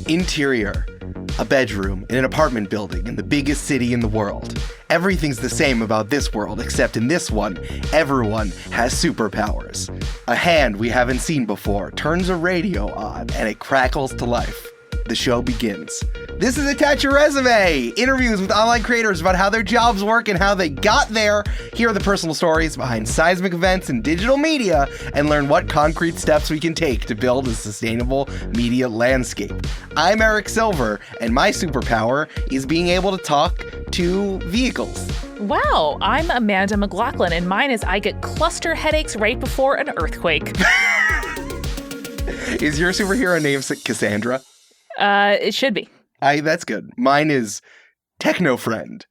Interior. A bedroom in an apartment building in the biggest city in the world. Everything's the same about this world, except in this one, everyone has superpowers. A hand we haven't seen before turns a radio on, and it crackles to life. The show begins. This is Attach Your Resume! Interviews with online creators about how their jobs work and how they got there. Hear the personal stories behind seismic events in digital media and learn what concrete steps we can take to build a sustainable media landscape. I'm Eric Silver, and my superpower is being able to talk to vehicles. Wow, I'm Amanda McLaughlin, and mine is I get cluster headaches right before an earthquake. Is your superhero name Cassandra? It should be. That's good. Mine is Techno-Friend.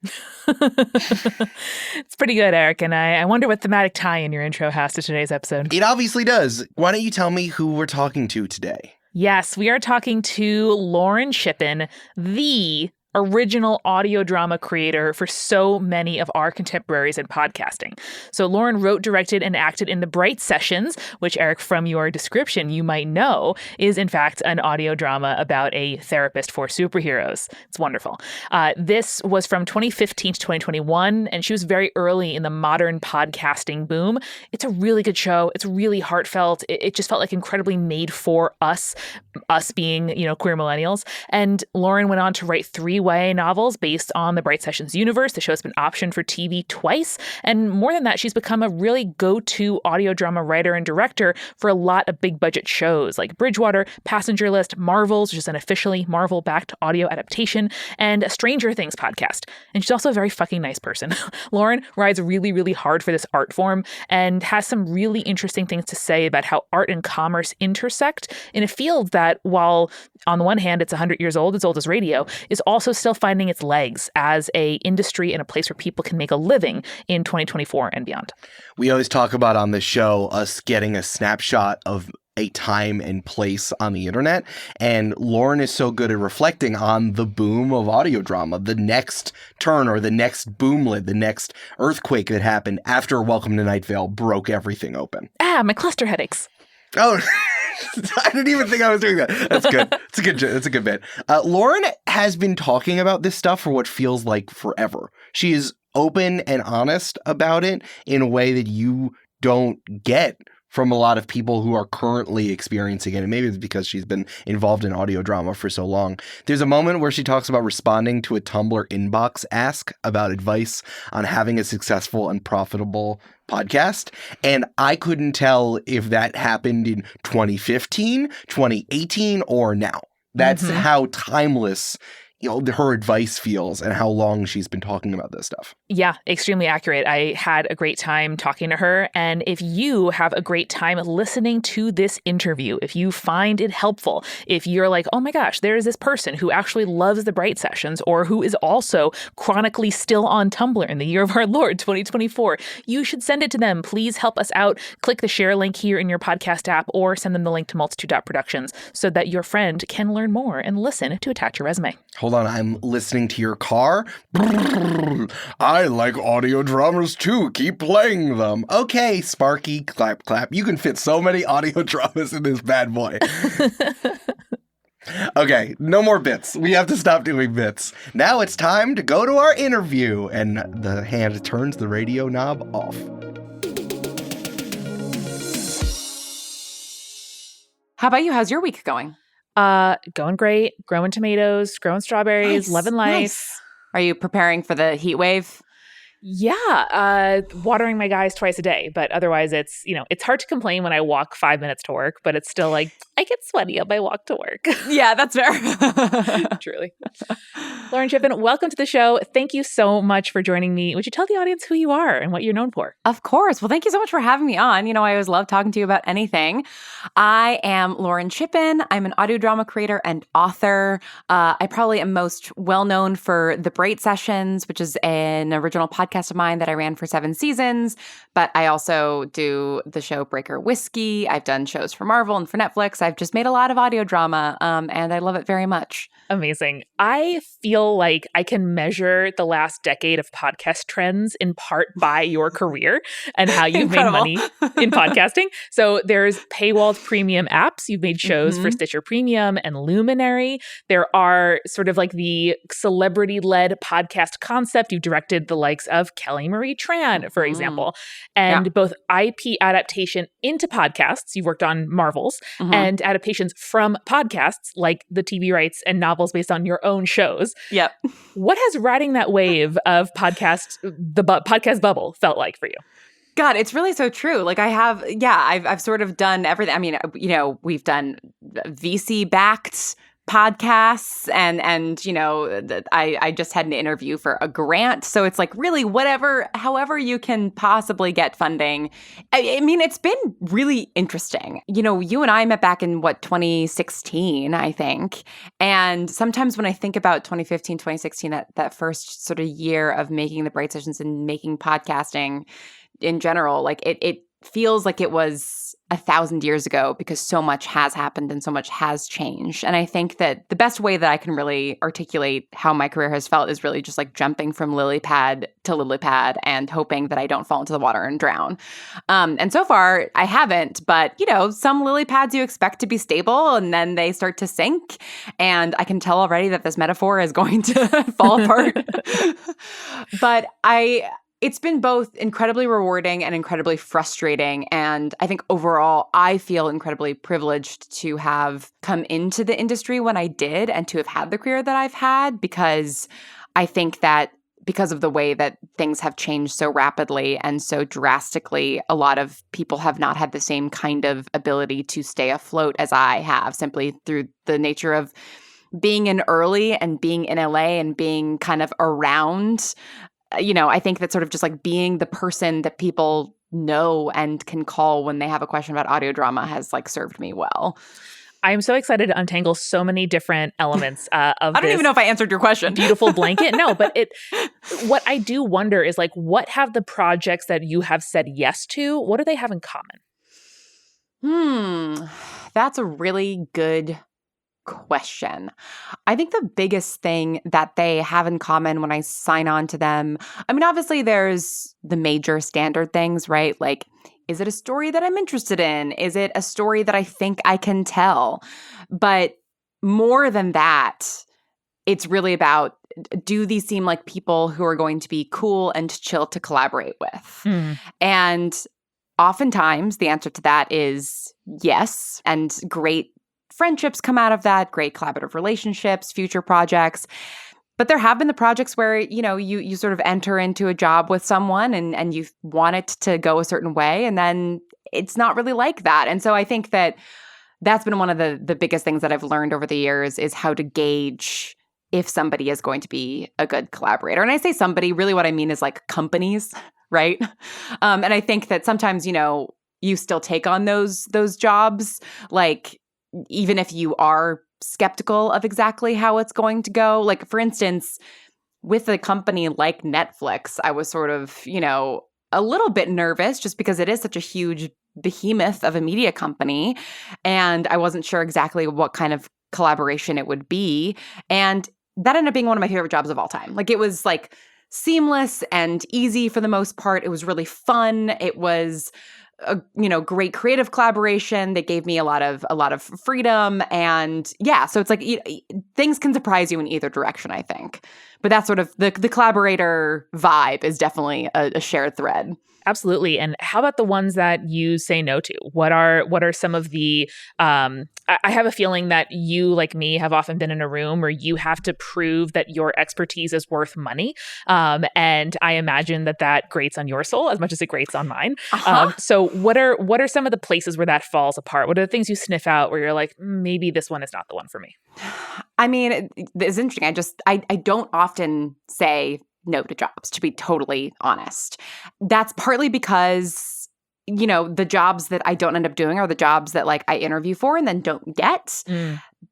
It's pretty good, Eric, and I wonder what thematic tie-in your intro has to today's episode. It obviously does. Why don't you tell me who we're talking to today? Yes, we are talking to Lauren Shippen, the original audio drama creator for so many of our contemporaries in podcasting. So Lauren wrote, directed, and acted in The Bright Sessions, which, Eric, from your description, you might know is in fact an audio drama about a therapist for superheroes. It's wonderful. This was from 2015 to 2021, and she was very early in the modern podcasting boom. It's a really good show. It's really heartfelt. It just felt like incredibly made for us being, queer millennials. And Lauren went on to write 3 YA novels based on the Bright Sessions universe. The show's been optioned for TV twice. And more than that, she's become a really go-to audio drama writer and director for a lot of big budget shows like Bridgewater, Passenger List, Marvels, which is an officially Marvel-backed audio adaptation, and a Stranger Things podcast. And she's also a very fucking nice person. Lauren rides really, really hard for this art form and has some really interesting things to say about how art and commerce intersect in a field that, while on the one hand it's 100 years old, as old as radio, is also still finding its legs as a industry and a place where people can make a living in 2024 and beyond. We always talk about on the show us getting a snapshot of a time and place on the internet, and Lauren is so good at reflecting on the boom of audio drama, the next turn or the next boomlet, the next earthquake that happened after Welcome to Night Vale broke everything open. My cluster headaches. Oh, I didn't even think I was doing that. That's good. It's a good bit. Lauren has been talking about this stuff for what feels like forever. She is open and honest about it in a way that you don't get from a lot of people who are currently experiencing it. And maybe it's because she's been involved in audio drama for so long. There's a moment where she talks about responding to a Tumblr inbox ask about advice on having a successful and profitable podcast. And I couldn't tell if that happened in 2015, 2018, or now. That's how timeless her advice feels and how long she's been talking about this stuff. Yeah, extremely accurate. I had a great time talking to her. And if you have a great time listening to this interview, if you find it helpful, if you're like, oh my gosh, there is this person who actually loves the Bright Sessions or who is also chronically still on Tumblr in the year of our Lord, 2024, you should send it to them. Please help us out. Click the share link here in your podcast app or send them the link to multitude.productions so that your friend can learn more and listen to Attach Your Resume. Hold on, I'm listening to your car. I like audio dramas too. Keep playing them. Okay, Sparky, clap, clap. You can fit so many audio dramas in this bad boy. Okay, no more bits. We have to stop doing bits. Now it's time to go to our interview. And the hand turns the radio knob off. How about you? How's your week going? Going great. Growing tomatoes, growing strawberries, loving life. Nice. Are you preparing for the heat wave? Yeah, watering my guys twice a day, but otherwise it's hard to complain when I walk 5 minutes to work, but it's still like I get sweaty on my walk to work. Yeah, that's fair. Truly. Lauren Shippen, welcome to the show. Thank you so much for joining me. Would you tell the audience who you are and what you're known for? Of course. Well, thank you so much for having me on. I always love talking to you about anything. I am Lauren Shippen. I'm an audio drama creator and author. I probably am most well known for The Bright Sessions, which is an original podcast of mine that I ran for 7 seasons. But I also do the show Breaker Whiskey. I've done shows for Marvel and for Netflix. I've just made a lot of audio drama, and I love it very much. Amazing. I feel like I can measure the last decade of podcast trends in part by your career and how you've made money in podcasting. So there's paywalled premium apps. You've made shows for Stitcher Premium and Luminary. There are sort of like the celebrity-led podcast concept. You've directed the likes of Kelly Marie Tran, for example, and both IP adaptation into podcasts. You've worked on Marvels and adaptations from podcasts like the TV rights and novels based on your own shows. Yep. What has riding that wave of podcast bubble felt like for you? God, it's really so true. Like I've sort of done everything. I mean, we've done VC-backed podcasts and I just had an interview for a grant. So it's like really however you can possibly get funding. I mean, it's been really interesting. You and I met back in 2016, I think. And sometimes when I think about 2015, 2016, that first sort of year of making the Bright Sessions and making podcasting in general, like it feels like it was 1,000 years ago because so much has happened and so much has changed. And I think that the best way that I can really articulate how my career has felt is really just like jumping from lily pad to lily pad and hoping that I don't fall into the water and drown. And so far I haven't, but some lily pads you expect to be stable and then they start to sink. And I can tell already that this metaphor is going to fall apart. But it's been both incredibly rewarding and incredibly frustrating. And I think overall, I feel incredibly privileged to have come into the industry when I did and to have had the career that I've had, because I think that because of the way that things have changed so rapidly and so drastically, a lot of people have not had the same kind of ability to stay afloat as I have, simply through the nature of being in early and being in LA and being kind of around. I think that sort of just like being the person that people know and can call when they have a question about audio drama has like served me well. I'm so excited to untangle so many different elements of I don't even know if I answered your question. Beautiful blanket. No, but what I do wonder is like, what have the projects that you have said yes to, what do they have in common? That's a really good question. I think the biggest thing that they have in common when I sign on to them, I mean, obviously there's the major standard things, right? Like, is it a story that I'm interested in? Is it a story that I think I can tell? But more than that, it's really about, do these seem like people who are going to be cool and chill to collaborate with? And oftentimes the answer to that is yes, and great friendships come out of that, great collaborative relationships, future projects. But there have been the projects where, you sort of enter into a job with someone and you want it to go a certain way, and then it's not really like that. And so I think that that's been one of the biggest things that I've learned over the years is how to gauge if somebody is going to be a good collaborator. And I say somebody, really what I mean is like companies, right? And I think that sometimes, you still take on those jobs, like, even if you are skeptical of exactly how it's going to go. Like, for instance, with a company like Netflix, I was sort of, a little bit nervous just because it is such a huge behemoth of a media company. And I wasn't sure exactly what kind of collaboration it would be. And that ended up being one of my favorite jobs of all time. Like, it was like seamless and easy for the most part. It was really fun. It was a great creative collaboration that gave me a lot of freedom. And yeah, so it's like things can surprise you in either direction, I think. But that's sort of the collaborator vibe is definitely a shared thread. Absolutely. And how about the ones that you say no to? What are some of the I have a feeling that you, like me, have often been in a room where you have to prove that your expertise is worth money. And I imagine that grates on your soul as much as it grates on mine. So what are some of the places where that falls apart? What are the things you sniff out where you're like, maybe this one is not the one for me? I mean, it's interesting. I don't often say no to jobs, to be totally honest. That's partly because, the jobs that I don't end up doing are the jobs that like I interview for and then don't get.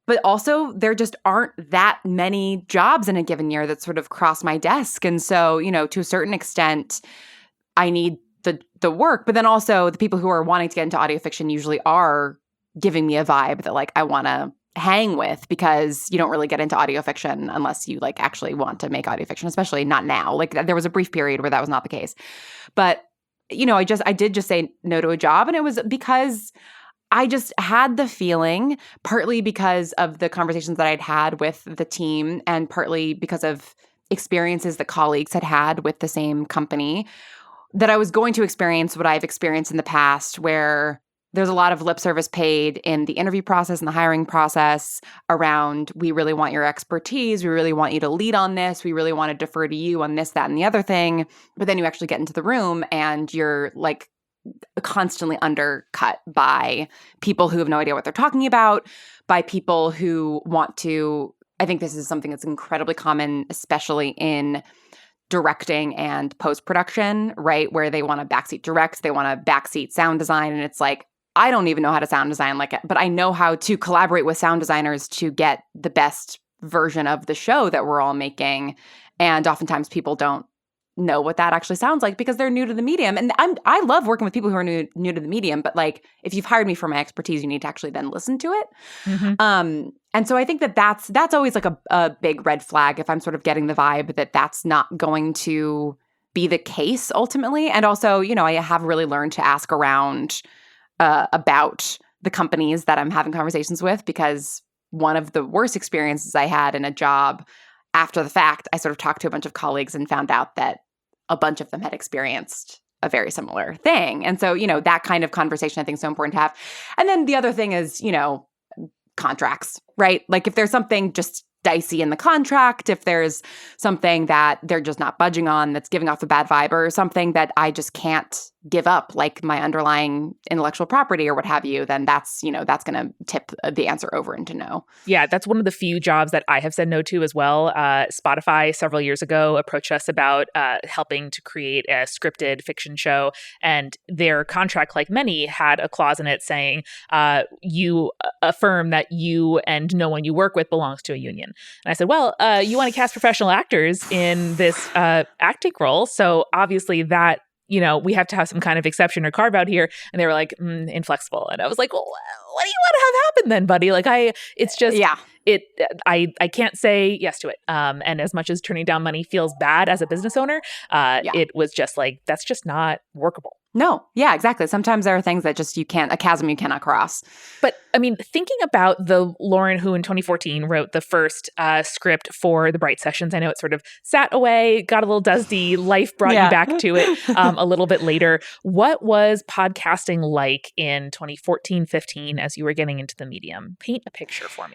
But also there just aren't that many jobs in a given year that sort of cross my desk. And so, to a certain extent, I need the work, but then also the people who are wanting to get into audio fiction usually are giving me a vibe that like I want to hang with because you don't really get into audio fiction unless you like actually want to make audio fiction, especially not now. Like there was a brief period where that was not the case. But, you know, I did just say no to a job, and it was because I just had the feeling, partly because of the conversations that I'd had with the team and partly because of experiences that colleagues had had with the same company, that I was going to experience what I've experienced in the past, where there's a lot of lip service paid in the interview process and the hiring process around, we really want your expertise, we really want you to lead on this, we really want to defer to you on this, that, and the other thing. But then you actually get into the room and you're like constantly undercut by people who have no idea what they're talking about, by people who want to, I think this is something that's incredibly common, especially in directing and post-production, right? Where they want to backseat direct, they want to backseat sound design. And it's like, I don't even know how to sound design like it, but I know how to collaborate with sound designers to get the best version of the show that we're all making. And oftentimes people don't know what that actually sounds like because they're new to the medium. And I love working with people who are new to the medium, but like if you've hired me for my expertise, you need to actually then listen to it. Mm-hmm. And so I think that's always like a big red flag if I'm sort of getting the vibe that that's not going to be the case ultimately. And also, you know, I have really learned to ask around about the companies that I'm having conversations with, because one of the worst experiences I had in a job after the fact, I sort of talked to a bunch of colleagues and found out that a bunch of them had experienced a very similar thing. And so, you know, that kind of conversation I think is so important to have. And then the other thing is, you know, contracts, right? Like if there's something just dicey in the contract, if there's something that they're just not budging on that's giving off a bad vibe, or something that I just can't give up, like my underlying intellectual property or what have you, then that's, you know, that's going to tip the answer over into no. Yeah, that's one of the few jobs that I have said no to as well. Spotify several years ago approached us about helping to create a scripted fiction show, and their contract, like many, had a clause in it saying you affirm that you and no one you work with belongs to a union. And I said, well, you want to cast professional actors in this acting role, so obviously that, you know, we have to have some kind of exception or carve out here. And they were like, inflexible. And I was like, well, what do you want to have happen then, buddy? Like it's just, yeah. I can't say yes to it. And as much as turning down money feels bad as a business owner, it was just like, that's just not workable. No. Yeah, exactly. Sometimes there are things that just a chasm you cannot cross. But I mean, thinking about the Lauren who in 2014 wrote the first script for the Bright Sessions, I know it sort of sat away, got a little dusty, life brought you back to it a little bit later. What was podcasting like in 2014-15 as you were getting into the medium? Paint a picture for me.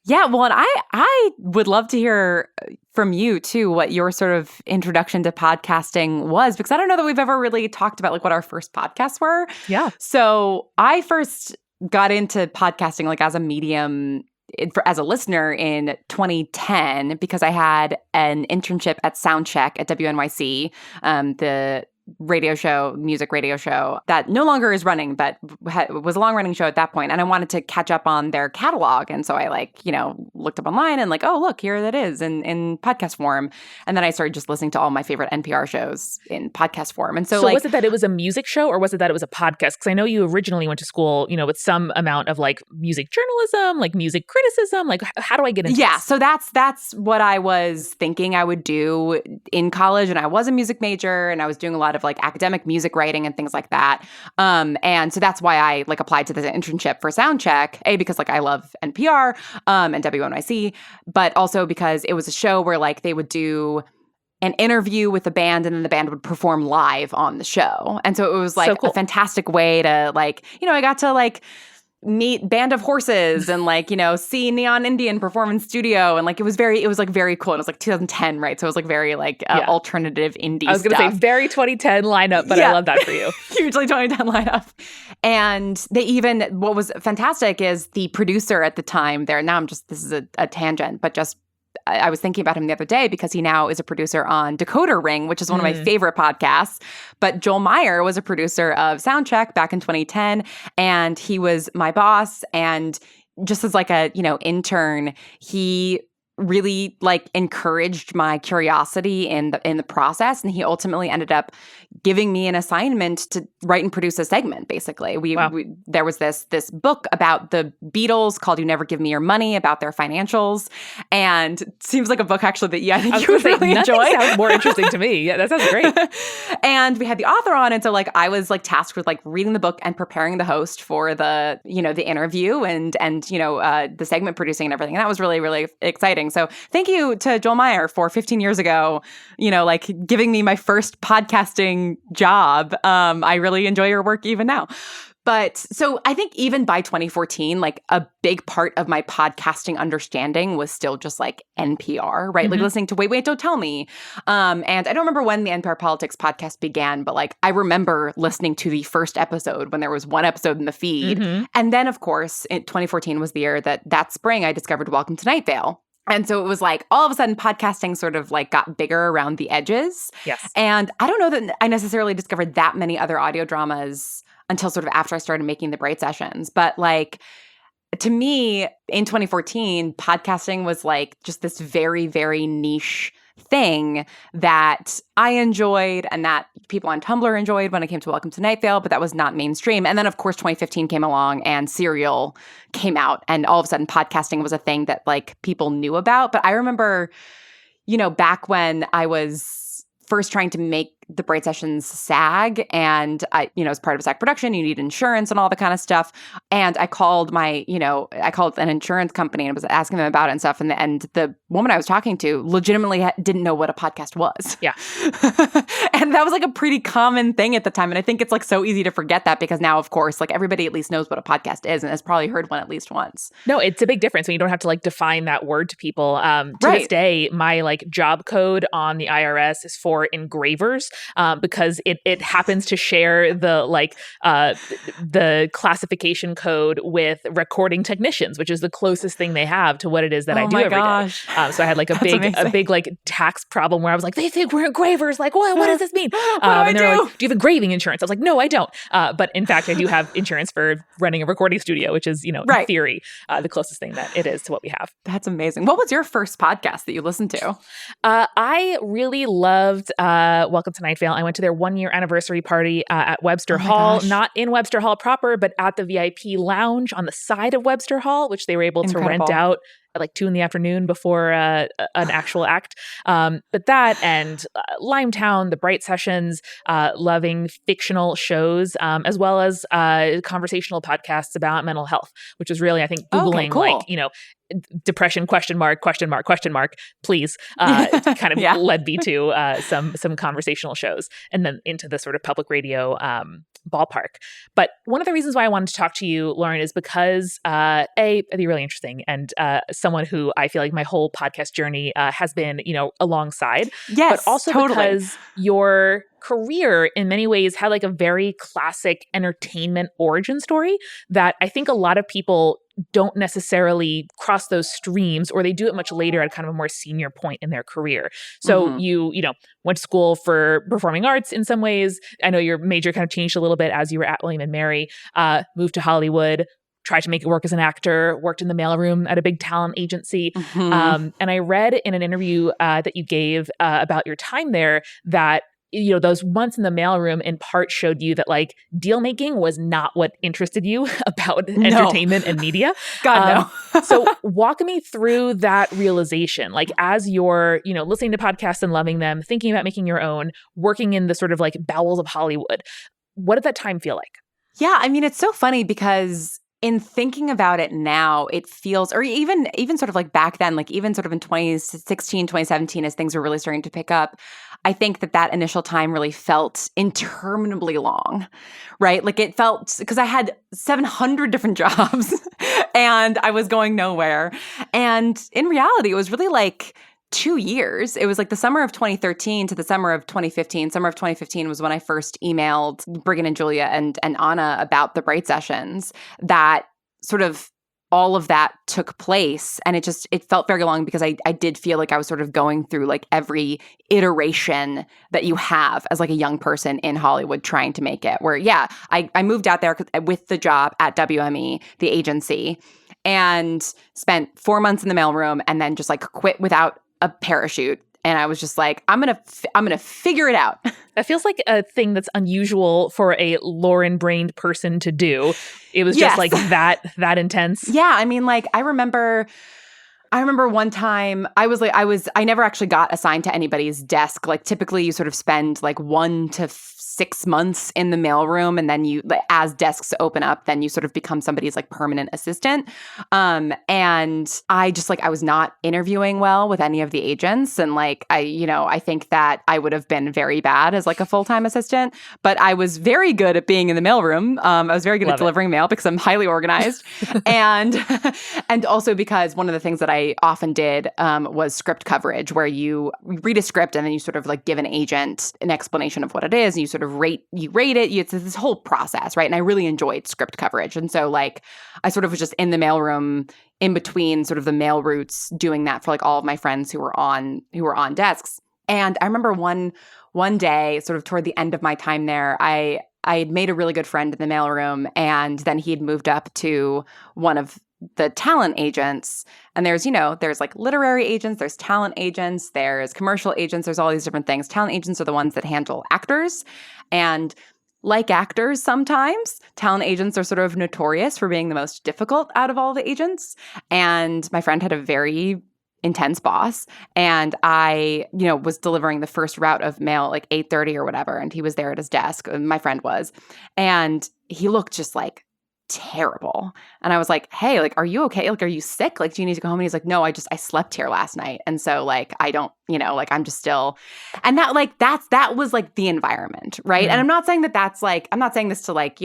Yeah, well, and I would love to hear from you too what your sort of introduction to podcasting was, because I don't know that we've ever really talked about like what our first podcasts were. Yeah. So I first got into podcasting like as a medium as a listener in 2010 because I had an internship at Soundcheck at WNYC, the music radio show that no longer is running, but was a long-running show at that point. And I wanted to catch up on their catalog. And so I looked up online and oh, look, here that is in podcast form. And then I started just listening to all my favorite NPR shows in podcast form. And so was it that it was a music show or was it that it was a podcast? Because I know you originally went to school, with some amount of music journalism, music criticism. How do I get into this? So that's what I was thinking I would do in college. And I was a music major and I was doing a lot of academic music writing and things like that. And so that's why I applied to this internship for Soundcheck, because I love NPR and WNYC, but also because it was a show where they would do an interview with the band and then the band would perform live on the show. And so it was so cool. A fantastic way to I got to meet Band of Horses and see Neon Indian perform in studio, and it was very cool. And it was 2010, right? So it was very alternative indie. I was gonna say very 2010 lineup, but I love that for you. Hugely 2010 lineup. And what was fantastic is the producer at the time there. Now this is a tangent, but I was thinking about him the other day because he now is a producer on Decoder Ring, which is one of my favorite podcasts. But Joel Meyer was a producer of Soundcheck back in 2010, and he was my boss. And just as a intern, he really encouraged my curiosity in the process, and he ultimately ended up giving me an assignment to write and produce a segment, basically. There was this book about the Beatles called You Never Give Me Your Money, about their financials. And it seems like a book, actually, that I think you would really enjoy. Nothing sounds more interesting to me. Yeah, that sounds great. And we had the author on. And so I was tasked with reading the book and preparing the host for the interview and the segment producing and everything. And that was really, really exciting. So thank you to Joel Meyer for 15 years ago, giving me my first podcasting job. I really enjoy your work even now. But so I think even by 2014, a big part of my podcasting understanding was still just NPR, right? Mm-hmm. Listening to Wait, Don't Tell Me. And I don't remember when the NPR Politics podcast began, but I remember listening to the first episode when there was one episode in the feed. Mm-hmm. And then, of course, 2014 was the year that spring I discovered Welcome to Night Vale. And so it was all of a sudden podcasting sort of got bigger around the edges. Yes. And I don't know that I necessarily discovered that many other audio dramas until sort of after I started making the Bright Sessions. But to me, in 2014, podcasting was just this very, very niche thing that I enjoyed and that people on Tumblr enjoyed when it came to Welcome to Night Vale, but that was not mainstream. And then, of course, 2015 came along and Serial came out, and all of a sudden podcasting was a thing that people knew about. But I remember, back when I was first trying to make the Bright Sessions SAG, and I, as part of a SAG production, you need insurance and all the kind of stuff. And I called I called an insurance company and was asking them about it and stuff. And the woman I was talking to legitimately didn't know what a podcast was. Yeah. And that was a pretty common thing at the time. And I think it's so easy to forget that, because now, of course, everybody at least knows what a podcast is and has probably heard one at least once. No, it's a big difference when you don't have to define that word to people. To Right. this day, my job code on the IRS is for engravers. Because it happens to share the classification code with recording technicians, which is the closest thing they have to what it is that I do every day. So I had a big tax problem where I was they think we're engravers. What does this mean? And they're do you have engraving insurance? I was no, I don't. But in fact, I do have insurance for running a recording studio, which is, Right. in theory, the closest thing that it is to what we have. That's amazing. What was your first podcast that you listened to? I really loved Welcome to Night Vale. I went to their 1-year anniversary party at Webster Hall, gosh. not in Webster Hall proper, but at the VIP lounge on the side of Webster Hall, which they were able to rent out at 2 p.m. before an actual act. But that and Limetown, the Bright Sessions, loving fictional shows, as well as conversational podcasts about mental health, which was really, I think, Googling cool. Depression, question mark, please, kind of led me to some conversational shows and then into the sort of public radio ballpark. But one of the reasons why I wanted to talk to you, Lauren, is because it'd be really interesting, and someone who I feel my whole podcast journey has been, alongside. Yes, but also totally. because your career in many ways had a very classic entertainment origin story that I think a lot of people don't necessarily cross those streams, or they do it much later at kind of a more senior point in their career. So you went to school for performing arts in some ways. I know your major kind of changed a little bit as you were at William & Mary, moved to Hollywood, tried to make it work as an actor, worked in the mailroom at a big talent agency. And I read in an interview that you gave about your time there that those months in the mailroom in part showed you that deal making was not what interested you about entertainment and media. God, no. So walk me through that realization, as you're, listening to podcasts and loving them, thinking about making your own, working in the sort of bowels of Hollywood. What did that time feel like? Yeah, I mean, it's so funny because in thinking about it now, it feels, or even sort of back then, even sort of in 2016, 2017, as things were really starting to pick up, I think that initial time really felt interminably long, right? It felt, because I had 700 different jobs and I was going nowhere. And in reality, it was really 2 years. It was the summer of 2013 to the summer of 2015. Summer of 2015 was when I first emailed Brigham and Julia and Anna about the Bright Sessions, that sort of all of that took place. And it felt very long because I did feel I was sort of going through every iteration that you have as a young person in Hollywood trying to make it, where, I moved out there with the job at WME, the agency, and spent 4 months in the mailroom and then just quit without a parachute And I was just like, I'm gonna figure it out. That feels like a thing that's unusual for a Lauren-brained person to do. It was just like that intense. Yeah, I mean, like I remember one time I never actually got assigned to anybody's desk. Like typically you sort of spend like 1 to 6 months in the mailroom, and then you, like, as desks open up, then you sort of become somebody's like permanent assistant. And I just I was not interviewing well with any of the agents, and like I think that I would have been very bad as like a full-time assistant, but I was very good at being in the mailroom. I was very good at delivering mail because I'm highly organized, and also because one of the things that I often did was script coverage, where you read a script and then you sort of like give an agent an explanation of what it is, and you sort of rate it. It's this whole process, right? And I really enjoyed script coverage. And so like I sort of was just in the mailroom in between sort of the mail routes doing that for like all of my friends who were on desks. And I remember one day, sort of toward the end of my time there, I had made a really good friend in the mailroom, and then he'd moved up to one of the talent agents. And there's like literary agents, there's talent agents, there's commercial agents, there's all these different things. Talent agents are the ones that handle actors. And like actors sometimes, talent agents are sort of notorious for being the most difficult out of all the agents. And my friend had a very intense boss, and I, was delivering the first route of mail at like 8:30 or whatever, and he was there at his desk, my friend was, and he looked just like terrible. And I was like, hey, like, are you okay? Like, are you sick? Like, do you need to go home? And he's like, no, I slept here last night. And so like, I don't, like I'm just still, and that like, that was like the environment. Right. Mm-hmm. And I'm not saying that's like, I'm not saying this to like,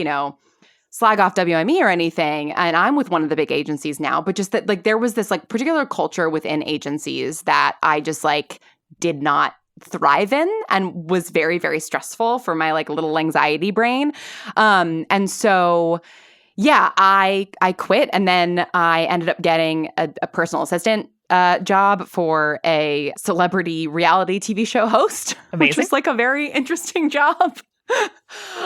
slag off WME or anything. And I'm with one of the big agencies now, but just that like, there was this like particular culture within agencies that I just like did not thrive in, and was very, very stressful for my like little anxiety brain. And so yeah, I quit, and then I ended up getting a personal assistant job for a celebrity reality TV show host, Amazing. Which was like a very interesting job.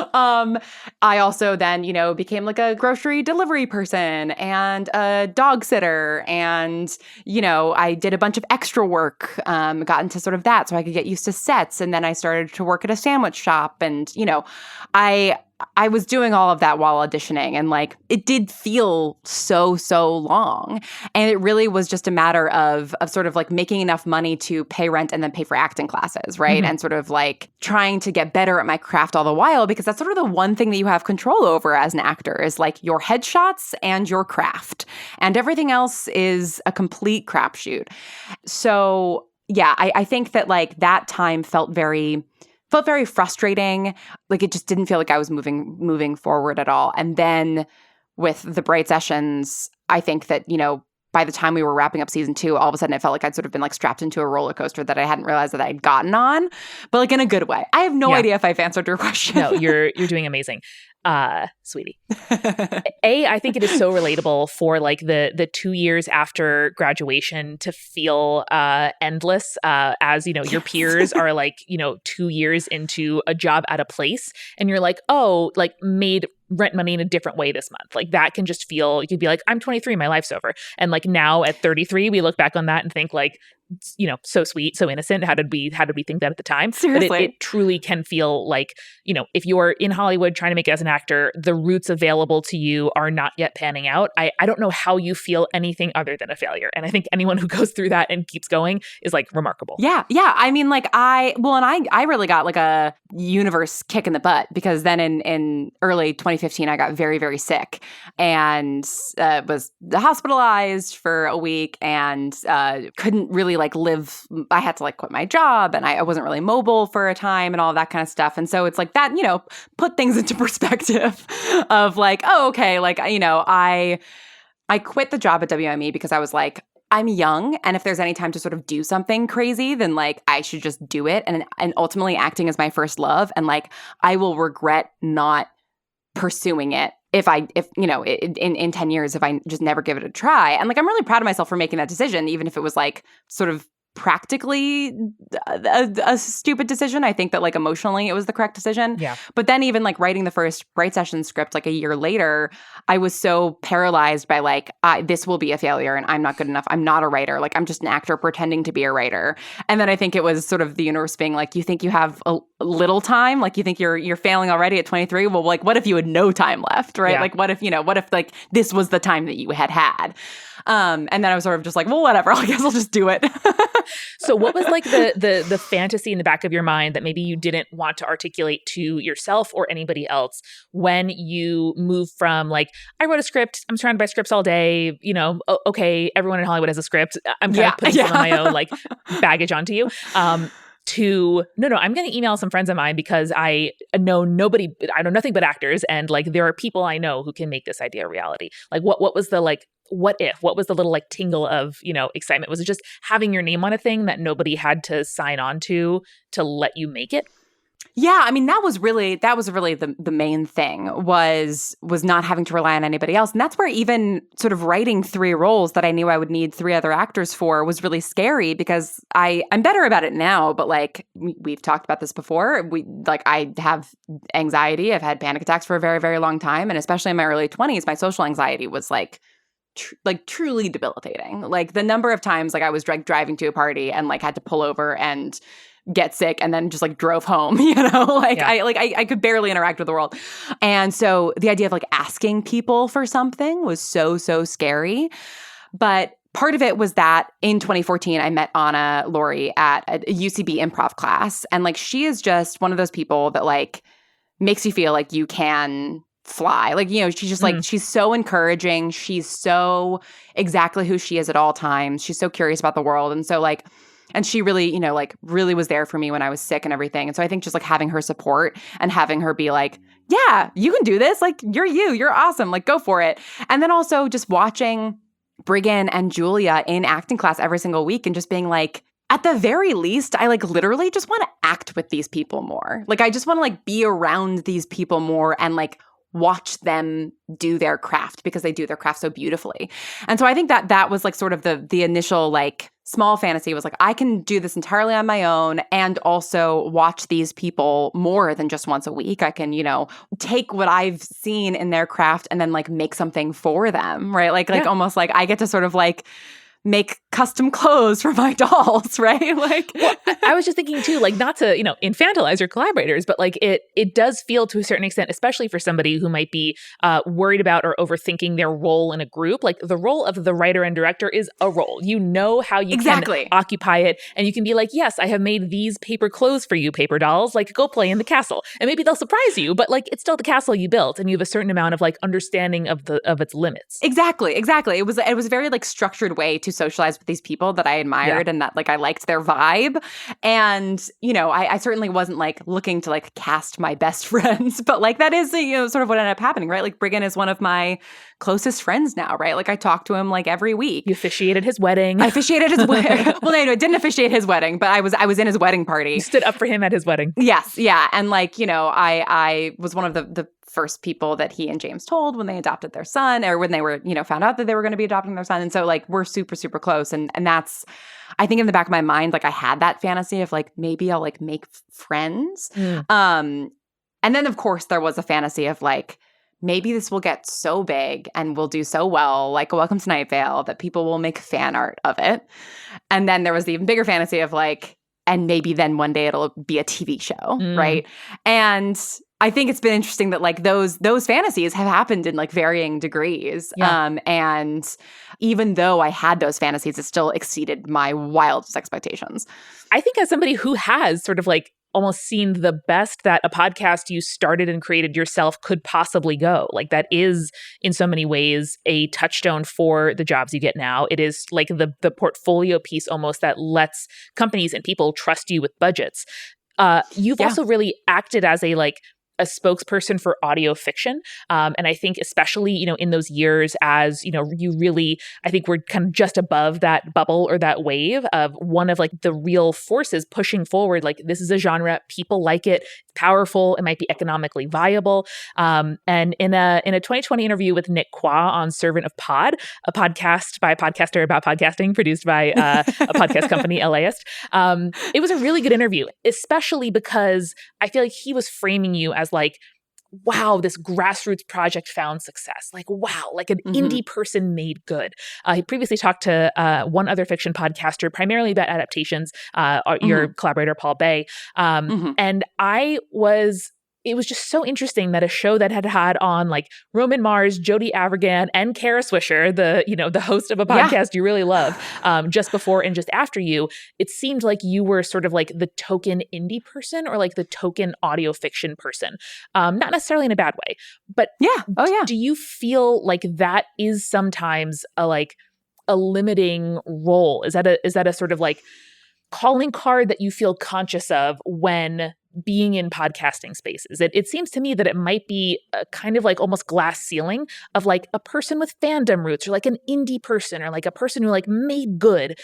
I also then, became like a grocery delivery person and a dog sitter, and, I did a bunch of extra work, got into sort of that so I could get used to sets. And then I started to work at a sandwich shop, and, I was doing all of that while auditioning, and like it did feel so long, and it really was just a matter of sort of like making enough money to pay rent and then pay for acting classes, right? Mm-hmm. And sort of like trying to get better at my craft all the while, because that's sort of the one thing that you have control over as an actor is like your headshots and your craft, and everything else is a complete crapshoot. So yeah, I think that like that time felt very frustrating. Like it just didn't feel like I was moving forward at all. And then with the Bright Sessions, I think that, by the time we were wrapping up season 2, all of a sudden it felt like I'd sort of been like strapped into a roller coaster that I hadn't realized that I'd gotten on, but like in a good way. I have no idea if I've answered your question. No, you're doing amazing. Sweetie. I think it is so relatable for like the 2 years after graduation to feel endless, as your peers are like 2 years into a job at a place, and you're like, oh, like made rent money in a different way this month. Like that can just feel, you could be like, I'm 23, my life's over. And like now at 33, we look back on that and think like, so sweet, so innocent. How did we think that at the time? Seriously. But it truly can feel like, if you're in Hollywood trying to make it as an actor, the routes available to you are not yet panning out. I don't know how you feel anything other than a failure. And I think anyone who goes through that and keeps going is like remarkable. Yeah. I mean, like I really got like a universe kick in the butt, because then in early 2015, I got very, very sick and was hospitalized for a week, and couldn't really like live. I had to like quit my job, and I wasn't really mobile for a time and all that kind of stuff. And so it's like that, put things into perspective of like, oh, okay. Like, I quit the job at WME because I was like, I'm young, and if there's any time to sort of do something crazy, then like I should just do it. And ultimately acting is my first love, and like I will regret not pursuing it if in 10 years, if I just never give it a try. And like, I'm really proud of myself for making that decision, even if it was like sort of practically a stupid decision. I think that like emotionally it was the correct decision. Yeah. But then even like writing the first Bright Session script like a year later, I was so paralyzed by like, this will be a failure and I'm not good enough. I'm not a writer. Like I'm just an actor pretending to be a writer. And then I think it was sort of the universe being like, you think you have a little time? Like you think you're failing already at 23? Well, like what if you had no time left, right? Yeah. Like what if like this was the time that you had? And then I was sort of just like, well, whatever. I guess I'll just do it. So what was like the fantasy in the back of your mind that maybe you didn't want to articulate to yourself or anybody else when you moved from like, I wrote a script, I'm surrounded by scripts all day, okay, everyone in Hollywood has a script. I'm kind of putting some of my own like baggage onto you. To no, I'm going to email some friends of mine because I know nothing but actors, and like there are people I know who can make this idea a reality. Like what was the like what was the little like tingle of excitement? Was it just having your name on a thing that nobody had to sign on to let you make it? Yeah, I mean that was really the main thing was not having to rely on anybody else. And that's where even sort of writing 3 roles that I knew I would need 3 other actors for was really scary because I'm better about it now, but like we've talked about this before. I have anxiety. I've had panic attacks for a very, very long time. And especially in my early 20s, my social anxiety was like truly debilitating. Like the number of times like I was driving to a party and like had to pull over and get sick and then just like drove home, I could barely interact with the world. And so the idea of like asking people for something was so scary. But part of it was that in 2014, I met Anna Laurie at a UCB improv class. And like, she is just one of those people that like makes you feel like you can fly. Like, she's just like, she's so encouraging. She's so exactly who she is at all times. She's so curious about the world. And so like, and she really, really was there for me when I was sick and everything. And so I think just like having her support and having her be like, yeah, you can do this. Like, you're awesome. Like, go for it. And then also just watching Brigham and Julia in acting class every single week and just being like, at the very least, I like literally just want to act with these people more. Like, I just want to like be around these people more and like watch them do their craft because they do their craft so beautifully. And so I think that was like sort of the initial like small fantasy was like, I can do this entirely on my own and also watch these people more than just once a week. I can, take what I've seen in their craft and then like make something for them, right? Like almost like I get to sort of like make custom clothes for my dolls, right? Like, well, I was just thinking too, like not to, infantilize your collaborators, but like it does feel to a certain extent, especially for somebody who might be worried about or overthinking their role in a group, like the role of the writer and director is a role. You know how you can occupy it, and you can be like, yes, I have made these paper clothes for you, paper dolls, like go play in the castle. And maybe they'll surprise you, but like it's still the castle you built and you have a certain amount of like understanding of its limits. Exactly. It was a very like structured way to socialize with these people that I admired and that like I liked their vibe. And, I certainly wasn't like looking to like cast my best friends, but like that is, sort of what ended up happening, right? Like Brigham is one of my closest friends now, right? Like I talk to him like every week. You officiated his wedding. I officiated his wedding. Well, no, I didn't officiate his wedding, but I was in his wedding party. You stood up for him at his wedding. Yes. Yeah. And like, I was one of the first people that he and James told when they adopted their son or when they were, found out that they were going to be adopting their son. And so like, we're super, super close. And that's, I think in the back of my mind, like I had that fantasy of like, maybe I'll like make friends. And then of course there was a fantasy of like, maybe this will get so big and will do so well, like Welcome to Night Vale, that people will make fan art of it. And then there was the even bigger fantasy of like, and maybe then one day it'll be a TV show, right? And I think it's been interesting that like those fantasies have happened in like varying degrees. Yeah. And even though I had those fantasies, it still exceeded my wildest expectations. I think as somebody who has sort of like almost seen the best that a podcast you started and created yourself could possibly go. Like that is in so many ways a touchstone for the jobs you get now. It is like the portfolio piece almost that lets companies and people trust you with budgets. You've also really acted as a spokesperson for audio fiction. And I think especially, in those years as, you really, I think we're kind of just above that bubble or that wave of one of like the real forces pushing forward. Like this is a genre, people like it, powerful. It might be economically viable. And in a 2020 interview with Nick Qua on Servant of Pod, a podcast by a podcaster about podcasting produced by a podcast company, LAist, it was a really good interview, especially because I feel like he was framing you as like, wow, this grassroots project found success. Like, wow, like an indie person made good. He previously talked to one other fiction podcaster, primarily about adaptations, your collaborator, Paul Bay. And it was just so interesting that a show that had on like Roman Mars, Jodie Avirgan, and Kara Swisher, the host of a podcast you really love, just before and just after you, it seemed like you were sort of like the token indie person or like the token audio fiction person. Not necessarily in a bad way, but do you feel like that is sometimes a limiting role? Is that a sort of like calling card that you feel conscious of when being in podcasting spaces? It seems to me that it might be a kind of like almost glass ceiling of like a person with fandom roots or like an indie person or like a person who like made good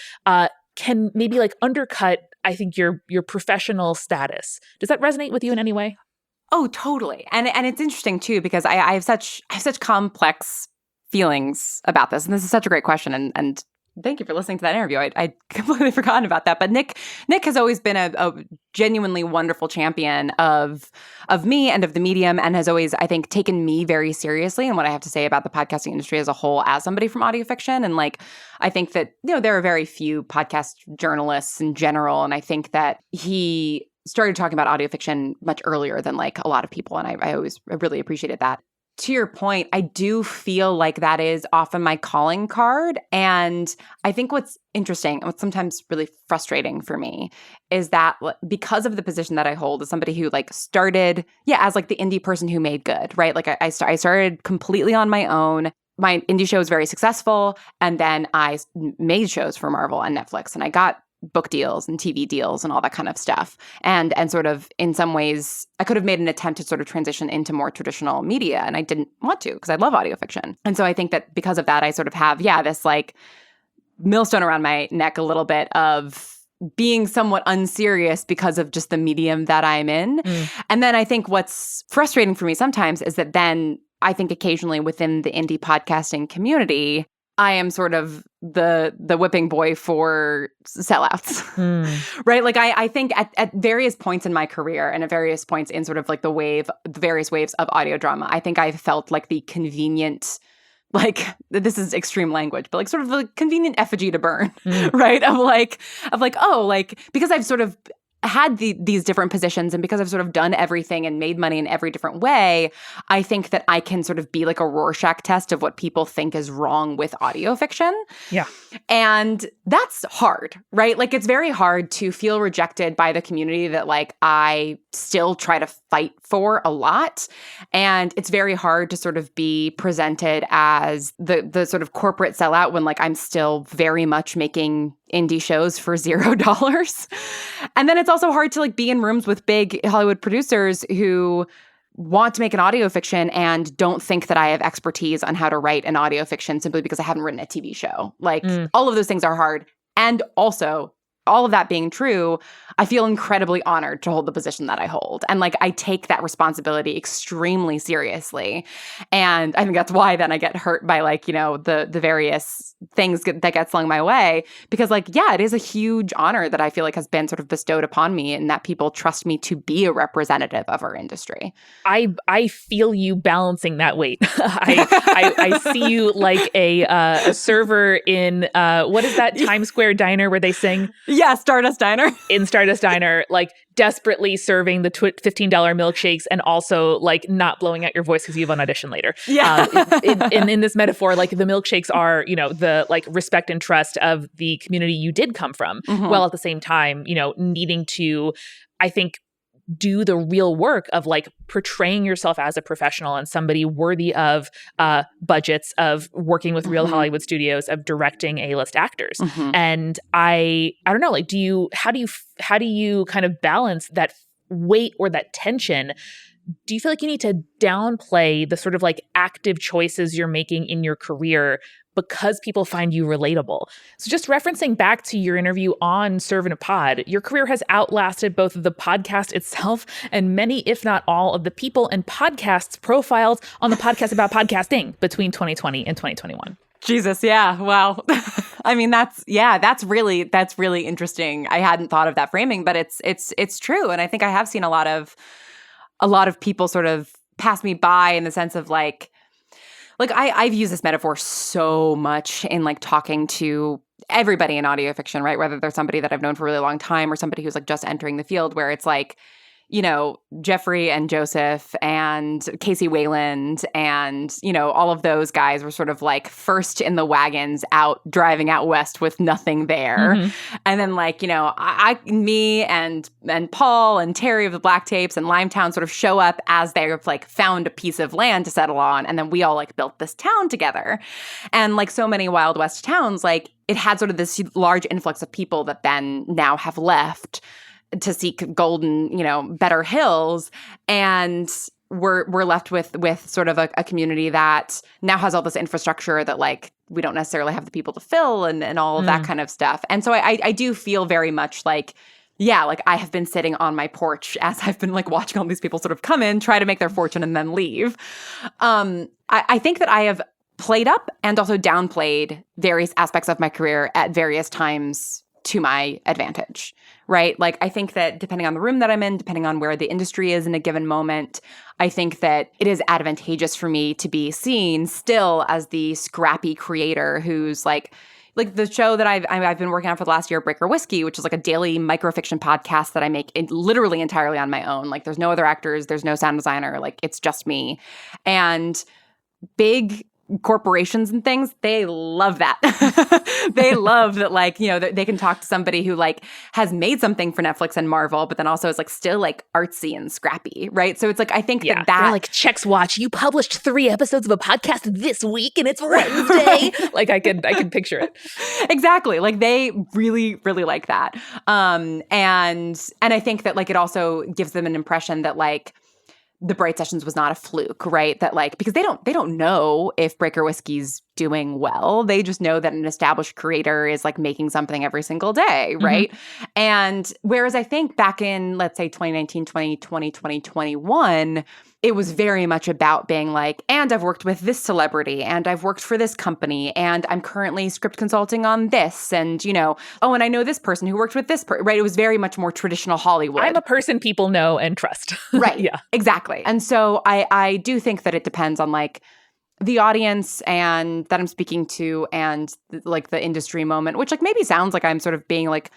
can maybe like undercut, I think, your professional status. Does that resonate with you in any way? Oh, totally. And it's interesting too, because I have such complex feelings about this. And this is such a great question. And thank you for listening to that interview. I'd completely forgotten about that. But Nick has always been a genuinely wonderful champion of me and of the medium, and has always, I think, taken me very seriously and what I have to say about the podcasting industry as a whole as somebody from audio fiction. And like, I think that, there are very few podcast journalists in general. And I think that he started talking about audio fiction much earlier than like a lot of people. And I really appreciated that. To your point, I do feel like that is often my calling card. And I think what's interesting and what's sometimes really frustrating for me is that because of the position that I hold as somebody who like started, as like the indie person who made good, right? Like I started completely on my own. My indie show was very successful. And then I made shows for Marvel and Netflix, and I got book deals and TV deals and all that kind of stuff. And sort of in some ways, I could have made an attempt to sort of transition into more traditional media, and I didn't want to because I love audio fiction. And so I think that because of that, I sort of have, this like millstone around my neck a little bit of being somewhat unserious because of just the medium that I'm in. And then I think what's frustrating for me sometimes is that then I think occasionally within the indie podcasting community, I am sort of the whipping boy for sellouts, right? Like I think at various points in my career and at various points in sort of like the various waves of audio drama, I think I've felt like the convenient, like, this is extreme language, but like sort of the convenient effigy to burn, right? Of like, oh, like, because I've sort of had these different positions and because I've sort of done everything and made money in every different way, I think that I can sort of be like a Rorschach test of what people think is wrong with audio fiction. Yeah. And that's hard, right? Like it's very hard to feel rejected by the community that like I still try to fight for a lot. And it's very hard to sort of be presented as the sort of corporate sellout when like I'm still very much making indie shows for $0. And then it's also hard to like be in rooms with big Hollywood producers who want to make an audio fiction and don't think that I have expertise on how to write an audio fiction simply because I haven't written a TV show. Like all of those things are hard. And also, all of that being true, I feel incredibly honored to hold the position that I hold. And like I take that responsibility extremely seriously. And I think that's why then I get hurt by like, the various things that get slung my way. Because like, it is a huge honor that I feel like has been sort of bestowed upon me and that people trust me to be a representative of our industry. I feel you balancing that weight. I see you like a server in, what is that Times Square diner where they sing? Yeah, Stardust Diner. In Stardust Diner, like desperately serving the $15 milkshakes and also like not blowing out your voice because you have an audition later. Yeah. In this metaphor, like the milkshakes are, the like respect and trust of the community you did come from, while at the same time, needing to, I think, do the real work of like portraying yourself as a professional and somebody worthy of budgets, of working with real Hollywood studios, of directing A-list actors. And I don't know, like, how do you kind of balance that weight or that tension? Do you feel like you need to downplay the sort of like active choices you're making in your career because people find you relatable. So just referencing back to your interview on Serve in a Pod, your career has outlasted both the podcast itself and many, if not all, of the people and podcasts profiles on the podcast about podcasting between 2020 and 2021. Jesus, yeah. Wow. I mean, that's really interesting. I hadn't thought of that framing, but it's true. And I think I have seen a lot of people sort of pass me by in the sense of like I've used this metaphor so much in like talking to everybody in audio fiction, right? Whether they're somebody that I've known for a really long time or somebody who's like just entering the field, where it's like, you know, Jeffrey and Joseph and Casey Wayland and, you know, all of those guys were sort of like first in the wagons out driving out west with nothing there. Mm-hmm. And then like, you know, me and Paul and Terry of the Black Tapes and Limetown sort of show up as they've like found a piece of land to settle on. And then we all like built this town together. And like so many Wild West towns, like it had sort of this large influx of people that then now have left to seek golden, you know, better hills. And we're left with sort of a community that now has all this infrastructure that like we don't necessarily have the people to fill and all of that kind of stuff. And so I do feel very much like, yeah, like I have been sitting on my porch as I've been like watching all these people sort of come in, try to make their fortune and then leave. I think that I have played up and also downplayed various aspects of my career at various times to my advantage, right? Like, I think that depending on the room that I'm in, depending on where the industry is in a given moment, I think that it is advantageous for me to be seen still as the scrappy creator who's like the show that I've been working on for the last year, Breaker Whiskey, which is like a daily microfiction podcast that I make literally entirely on my own. Like, there's no other actors, there's no sound designer, like it's just me. And big corporations and things, they love that. They love that, like, you know, they can talk to somebody who like has made something for Netflix and Marvel, but then also is like still like artsy and scrappy, right? So it's like, I think that like, checks watch, you published 3 episodes of a podcast this week and it's Wednesday. Like I can picture it. Exactly. Like they really, really like that. And I think that like it also gives them an impression that like the Bright Sessions was not a fluke, right? That like, because they don't know if Breaker Whiskey's doing well. They just know that an established creator is like making something every single day, right? Mm-hmm. And whereas I think back in, let's say 2019, 2020, 2021, it was very much about being like, and I've worked with this celebrity and I've worked for this company and I'm currently script consulting on this. And, you know, oh, and I know this person who worked with this right? It was very much more traditional Hollywood. I'm a person people know and trust. Right. Yeah. Exactly. And so I do think that it depends on like the audience and that I'm speaking to and like the industry moment, which like maybe sounds like I'm sort of being like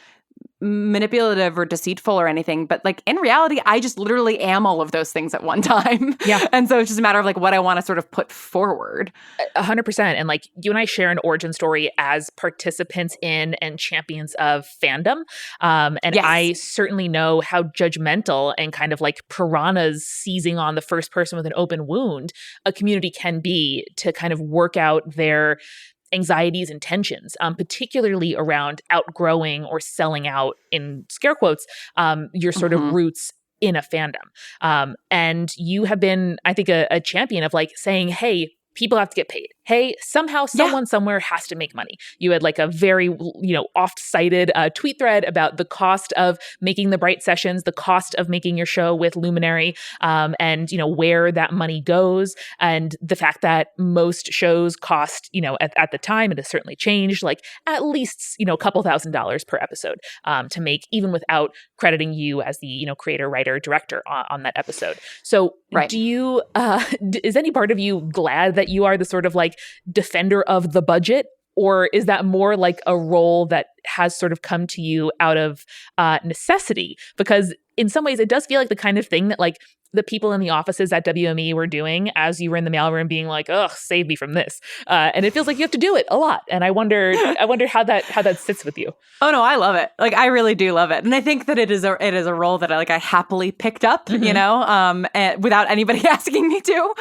manipulative or deceitful or anything, but like in reality I just literally am all of those things at one time. Yeah. And so it's just a matter of like what I want to sort of put forward. 100%. And like you and I share an origin story as participants in and champions of fandom. And yes. I certainly know how judgmental and kind of like piranhas seizing on the first person with an open wound a community can be to kind of work out their anxieties and tensions, particularly around outgrowing or selling out, in scare quotes, your sort of roots in a fandom. And you have been, I think, a champion of like saying, hey, people have to get paid. Hey, somehow someone somewhere has to make money. You had like a very, you know, oft-cited tweet thread about the cost of making the Bright Sessions, the cost of making your show with Luminary, and, you know, where that money goes. And the fact that most shows cost, you know, at the time, it has certainly changed, like at least, you know, a couple $1,000s per episode to make, even without crediting you as the, you know, creator, writer, director on that episode. So do you, is any part of you glad that you are the sort of like defender of the budget, or is that more like a role that has sort of come to you out of necessity? Because in some ways it does feel like the kind of thing that like the people in the offices at WME were doing as you were in the mailroom being like, ugh, save me from this. And it feels like you have to do it a lot. And I wonder how that sits with you. Oh no, I love it. Like I really do love it. And I think that it is a role that I happily picked up, you know, and without anybody asking me to.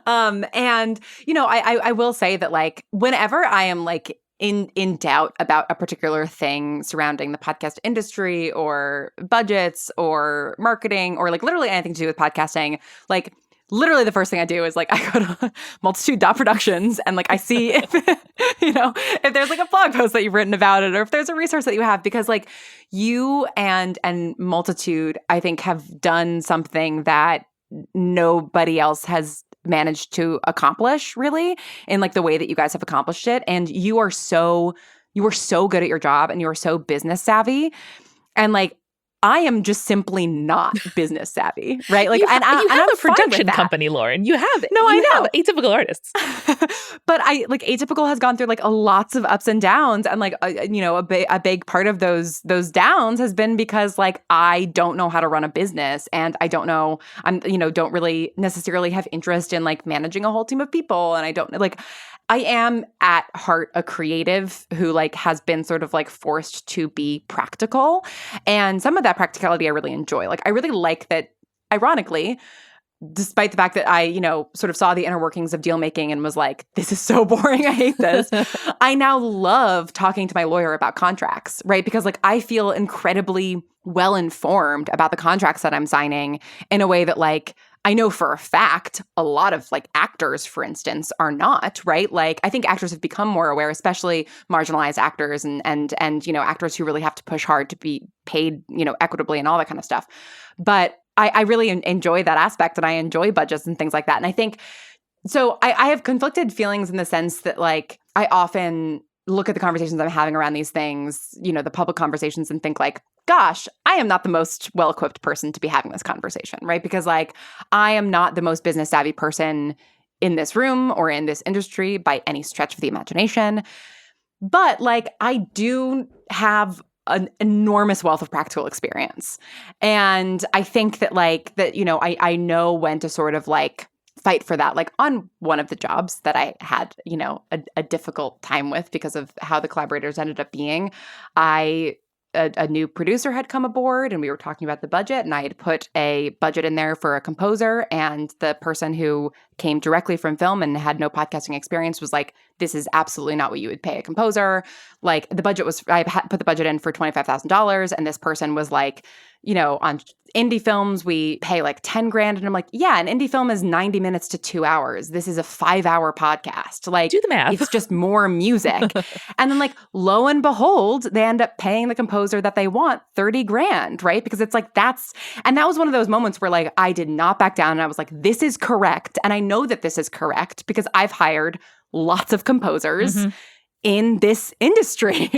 And, you know, I will say that like whenever I am like in doubt about a particular thing surrounding the podcast industry or budgets or marketing or like literally anything to do with podcasting, like literally the first thing I do is like I go to multitude.productions and like I see if, if there's like a blog post that you've written about it or if there's a resource that you have, because like you and Multitude, I think, have done something that nobody else has managed to accomplish really in like the way that you guys have accomplished it. And you are so good at your job and you are so business savvy. And like, I am just simply not business savvy, right? Like, you have I'm a production company, Lauren. You have No, I know. have atypical artists, but Atypical has gone through like lots of ups and downs, and like a big part of those downs has been because like I don't know how to run a business, and I don't know, don't really necessarily have interest in like managing a whole team of people, and I don't like. I am at heart a creative who like has been sort of like forced to be practical. And some of that practicality I really enjoy. Like I really like that, ironically, despite the fact that I, sort of saw the inner workings of deal making and was like, this is so boring, I hate this. I now love talking to my lawyer about contracts, right? Because like I feel incredibly well informed about the contracts that I'm signing in a way that like I know for a fact a lot of like actors, for instance, are not, right? Like I think actors have become more aware, especially marginalized actors and actors who really have to push hard to be paid, equitably and all that kind of stuff. But I really enjoy that aspect, and I enjoy budgets and things like that. And I think so I have conflicted feelings in the sense that like I often look at the conversations I'm having around these things, the public conversations, and think like, gosh, I am not the most well-equipped person to be having this conversation, right? Because like I am not the most business savvy person in this room or in this industry by any stretch of the imagination. But like I do have an enormous wealth of practical experience. And I think that I know when to sort of like fight for that. Like on one of the jobs that I had, a difficult time with because of how the collaborators ended up being, a new producer had come aboard and we were talking about the budget, and I had put a budget in there for a composer, and the person who came directly from film and had no podcasting experience was like, this is absolutely not what you would pay a composer. Like the budget was, I put the budget in for $25,000, and this person was like, on indie films, we pay like 10 grand. And I'm like, yeah, an indie film is 90 minutes to 2 hours. This is a 5-hour podcast. Like, do the math. It's just more music. And then like, lo and behold, they end up paying the composer that they want 30 grand, right? Because it's like, and that was one of those moments where like, I did not back down, and I was like, this is correct. And I know that this is correct because I've hired lots of composers in this industry.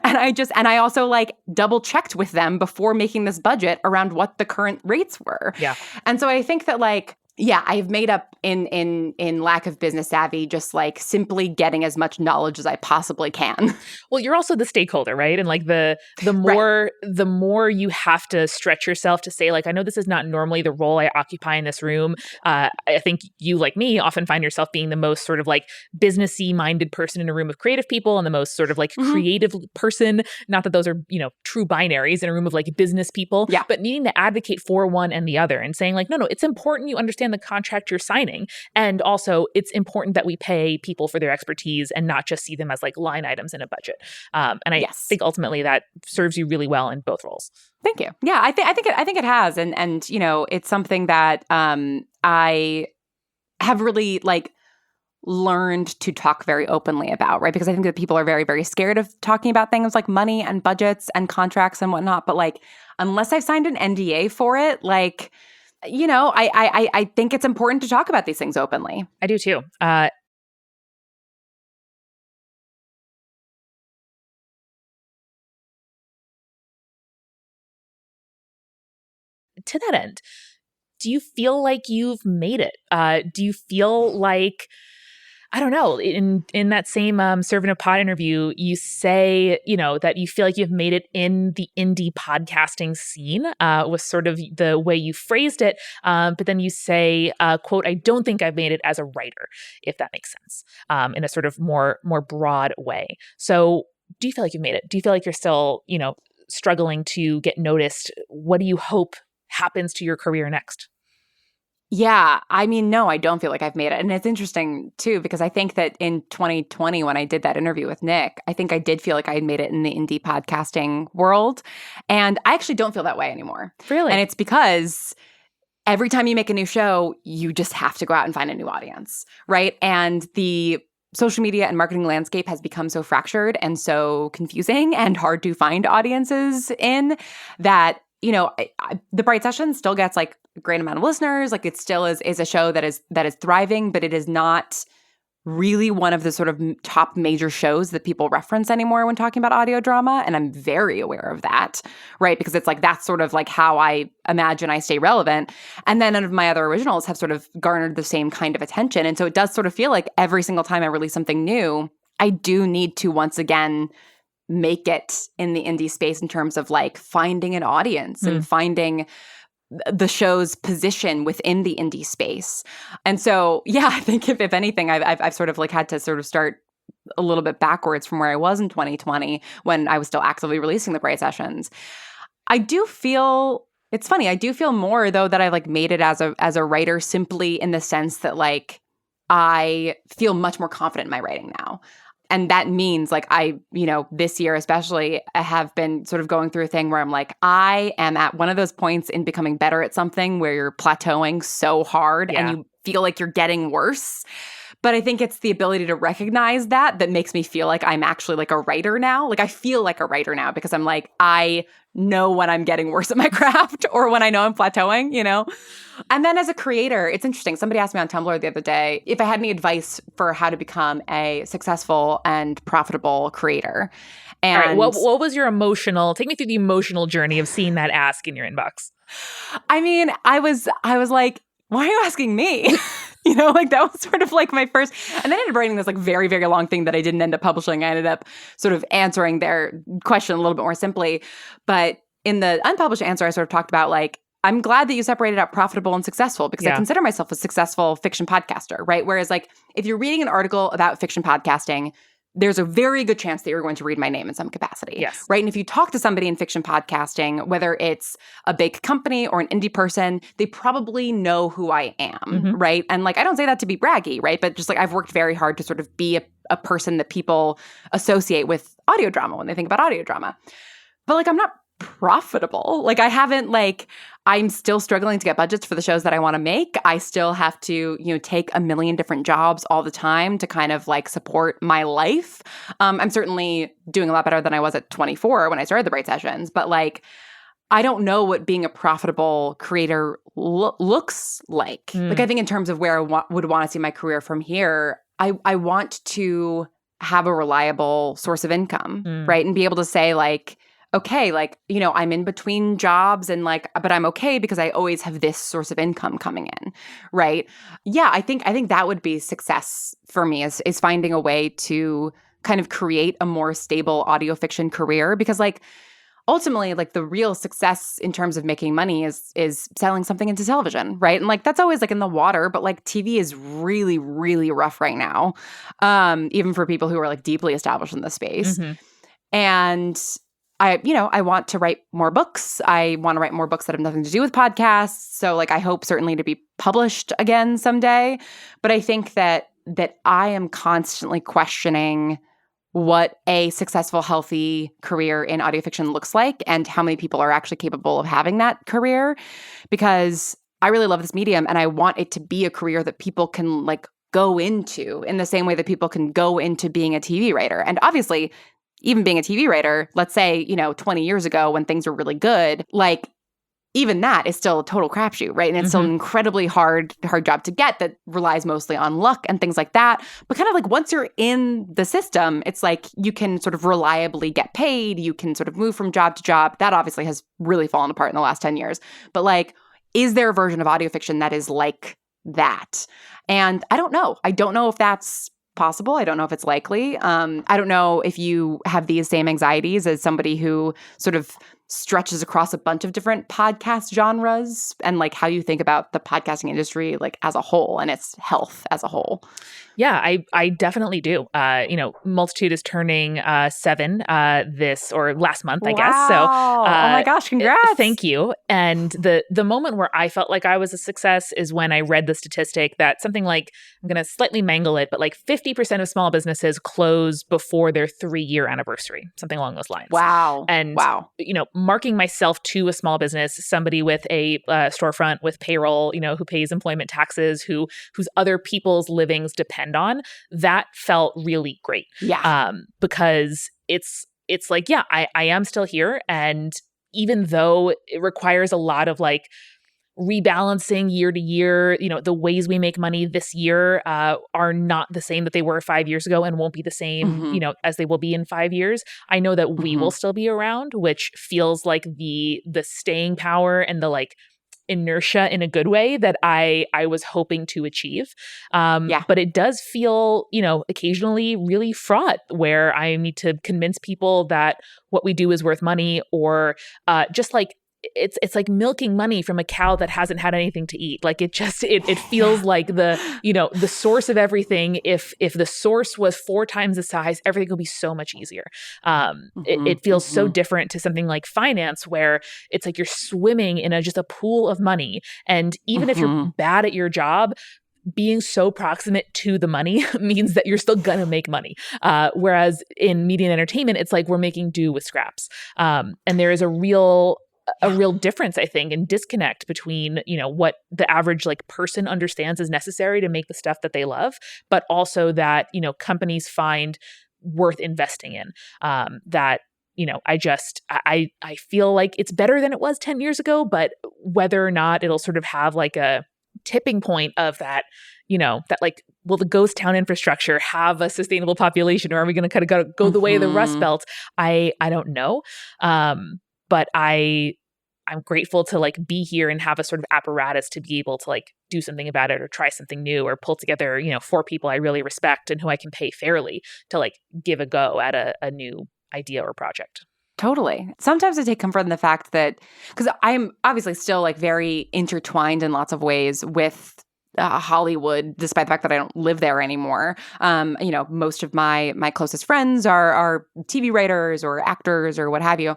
And I also like double checked with them before making this budget around what the current rates were. Yeah. And so I think that like, yeah, I've made up in lack of business savvy, just like simply getting as much knowledge as I possibly can. Well, you're also the stakeholder, right? And like the more you have to stretch yourself to say like, I know this is not normally the role I occupy in this room. I think you, like me, often find yourself being the most sort of like businessy minded person in a room of creative people, and the most sort of like creative person. Not that those are, true binaries in a room of like business people, but needing to advocate for one and the other and saying like, no, it's important you understand the contract you're signing. And also it's important that we pay people for their expertise and not just see them as like line items in a budget. And I think ultimately that serves you really well in both roles. Thank you. Yeah, I think it has. And it's something that I have really like learned to talk very openly about, right? Because I think that people are very, very scared of talking about things like money and budgets and contracts and whatnot. But like, unless I've signed an NDA for it, like, I think it's important to talk about these things openly. I do too. To that end, do you feel like you've made it? Do you feel like, I don't know, in that same Servant of Pod interview, you say, that you feel like you've made it in the indie podcasting scene, was sort of the way you phrased it. But then you say, quote, I don't think I've made it as a writer, if that makes sense, in a sort of more broad way. So do you feel like you've made it? Do you feel like you're still, struggling to get noticed? What do you hope happens to your career next? Yeah, I mean, no, I don't feel like I've made it. And it's interesting, too, because I think that in 2020, when I did that interview with Nick, I think I did feel like I had made it in the indie podcasting world. And I actually don't feel that way anymore. Really? And it's because every time you make a new show, you just have to go out and find a new audience, right? And the social media and marketing landscape has become so fractured and so confusing and hard to find audiences in that, the Bright Session still gets like a great amount of listeners. Like it still is a show that is thriving, but it is not really one of the sort of top major shows that people reference anymore when talking about audio drama. And I'm very aware of that, right? Because it's like, that's sort of like how I imagine I stay relevant. And then none of my other originals have sort of garnered the same kind of attention. And so it does sort of feel like every single time I release something new, I do need to once again make it in the indie space in terms of like finding an audience and finding the show's position within the indie space. And so, yeah, I think if anything, I've sort of like had to sort of start a little bit backwards from where I was in 2020 when I was still actively releasing the Bright Sessions. I do feel, it's funny, I do feel more though that I like made it as a writer simply in the sense that like I feel much more confident in my writing now. And that means like this year especially, I have been sort of going through a thing where I'm like, I am at one of those points in becoming better at something where you're plateauing so hard and you feel like you're getting worse. But I think it's the ability to recognize that makes me feel like I'm actually like a writer now. Like I feel like a writer now because I'm like, I know when I'm getting worse at my craft or when I know I'm plateauing, And then as a creator, it's interesting. Somebody asked me on Tumblr the other day if I had any advice for how to become a successful and profitable creator. And all right, what was your take me through the emotional journey of seeing that ask in your inbox. I mean, I was like, why are you asking me? Like that was sort of like my first, and then I ended up writing this like very, very long thing that I didn't end up publishing. I ended up sort of answering their question a little bit more simply. But in the unpublished answer, I sort of talked about like, I'm glad that you separated out profitable and successful because I consider myself a successful fiction podcaster, right? Whereas like if you're reading an article about fiction podcasting, there's a very good chance that you're going to read my name in some capacity. Yes. Right. And if you talk to somebody in fiction podcasting, whether it's a big company or an indie person, they probably know who I am. Right. And like, I don't say that to be braggy, right? But just like I've worked very hard to sort of be a person that people associate with audio drama when they think about audio drama. But like, I'm not profitable. Like I haven't I'm still struggling to get budgets for the shows that I want to make. I still have to, take a million different jobs all the time to kind of like support my life. I'm certainly doing a lot better than I was at 24 when I started the Bright Sessions, but like, I don't know what being a profitable creator looks like. Like I think in terms of where I would want to see my career from here, I want to have a reliable source of income, right? And be able to say like, okay, like, I'm in between jobs and like, but I'm okay because I always have this source of income coming in, right? Yeah, I think that would be success for me is finding a way to kind of create a more stable audio fiction career because like ultimately like the real success in terms of making money is selling something into television, right? And like that's always like in the water, but like TV is really, really rough right now, even for people who are like deeply established in the space. And I want to write more books. I want to write more books that have nothing to do with podcasts. So like I hope certainly to be published again someday. But I think that I am constantly questioning what a successful, healthy career in audio fiction looks like and how many people are actually capable of having that career. Because I really love this medium and I want it to be a career that people can like go into in the same way that people can go into being a TV writer. And obviously, even being a TV writer, let's say, 20 years ago when things were really good, like even that is still a total crapshoot, right? And it's still an incredibly hard job to get that relies mostly on luck and things like that. But kind of like once you're in the system, it's like you can sort of reliably get paid. You can sort of move from job to job. That obviously has really fallen apart in the last 10 years. But like, is there a version of audio fiction that is like that? And I don't know. I don't know if that's possible. I don't know if it's likely. I don't know if you have these same anxieties as somebody who sort of stretches across a bunch of different podcast genres and like how you think about the podcasting industry like as a whole and its health as a whole. Yeah, I definitely do. Multitude is turning 7 last month, I guess. So, oh my gosh, congrats! Thank you. And the moment where I felt like I was a success is when I read the statistic that something like, I'm going to slightly mangle it, but like 50% of small businesses close before their 3-year anniversary, something along those lines. Wow. And marking myself to a small business, somebody with a storefront with payroll, who pays employment taxes, whose other people's livings depend on, that felt really great. Yeah. Because it's like, yeah, I am still here. And even though it requires a lot of like rebalancing year to year, the ways we make money this year are not the same that they were 5 years ago and won't be the same, as they will be in 5 years. I know that we will still be around, which feels like the staying power and the like inertia in a good way that I was hoping to achieve. But it does feel, occasionally really fraught, where I need to convince people that what we do is worth money, or just like it's like milking money from a cow that hasn't had anything to eat. Like it feels like the source of everything. If the source was 4 times the size, everything would be so much easier. It feels so different to something like finance, where it's like you're swimming in just a pool of money. And even if you're bad at your job, being so proximate to the money means that you're still gonna make money. Whereas in media and entertainment, it's like we're making do with scraps. And there is a real difference, I think, and disconnect between, what the average like person understands is necessary to make the stuff that they love, but also that, companies find worth investing in. That, I feel like it's better than it was 10 years ago, but whether or not it'll sort of have like a tipping point of that, that like, will the ghost town infrastructure have a sustainable population, or are we going to kind of go the way of the Rust Belt? I don't know. But I'm grateful to like be here and have a sort of apparatus to be able to like do something about it, or try something new, or pull together, 4 people I really respect and who I can pay fairly to like give a go at a new idea or project. Totally. Sometimes I take comfort in the fact that, because I'm obviously still like very intertwined in lots of ways with Hollywood, despite the fact that I don't live there anymore. Most of my closest friends are TV writers or actors or what have you.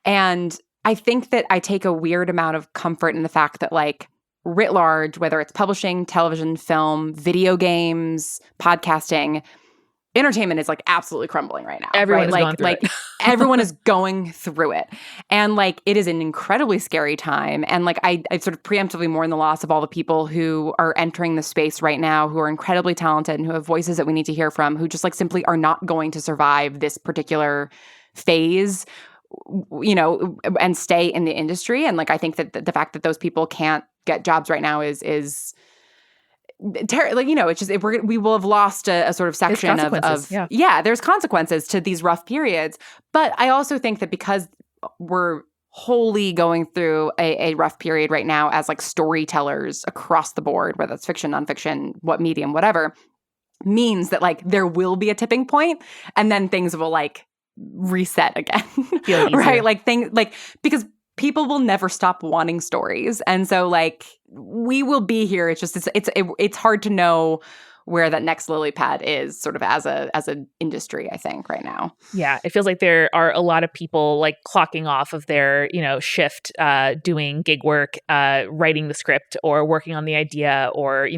And I think that I take a weird amount of comfort in the fact that, like, writ large, whether it's publishing, television, film, video games, podcasting, entertainment is like absolutely crumbling right now. Everyone is right? going through it. Everyone is going through it. And like, it is an incredibly scary time. And like, I sort of preemptively mourn the loss of all the people who are entering the space right now, who are incredibly talented and who have voices that we need to hear from, who just like simply are not going to survive this particular phase, and stay in the industry. And like, I think that the fact that those people can't get jobs right now is like, it's just, we will have lost a sort of section of there's consequences to these rough periods. But I also think that because we're wholly going through a rough period right now as like storytellers across the board, whether it's fiction, nonfiction, what medium, whatever, means that like there will be a tipping point, and then things will like reset again. Right? Like because people will never stop wanting stories. And so like we will be here. It's just it's hard to know where that next lily pad is sort of as an industry, I think, right now. Yeah, it feels like there are a lot of people like clocking off of their, shift, doing gig work, writing the script or working on the idea, or,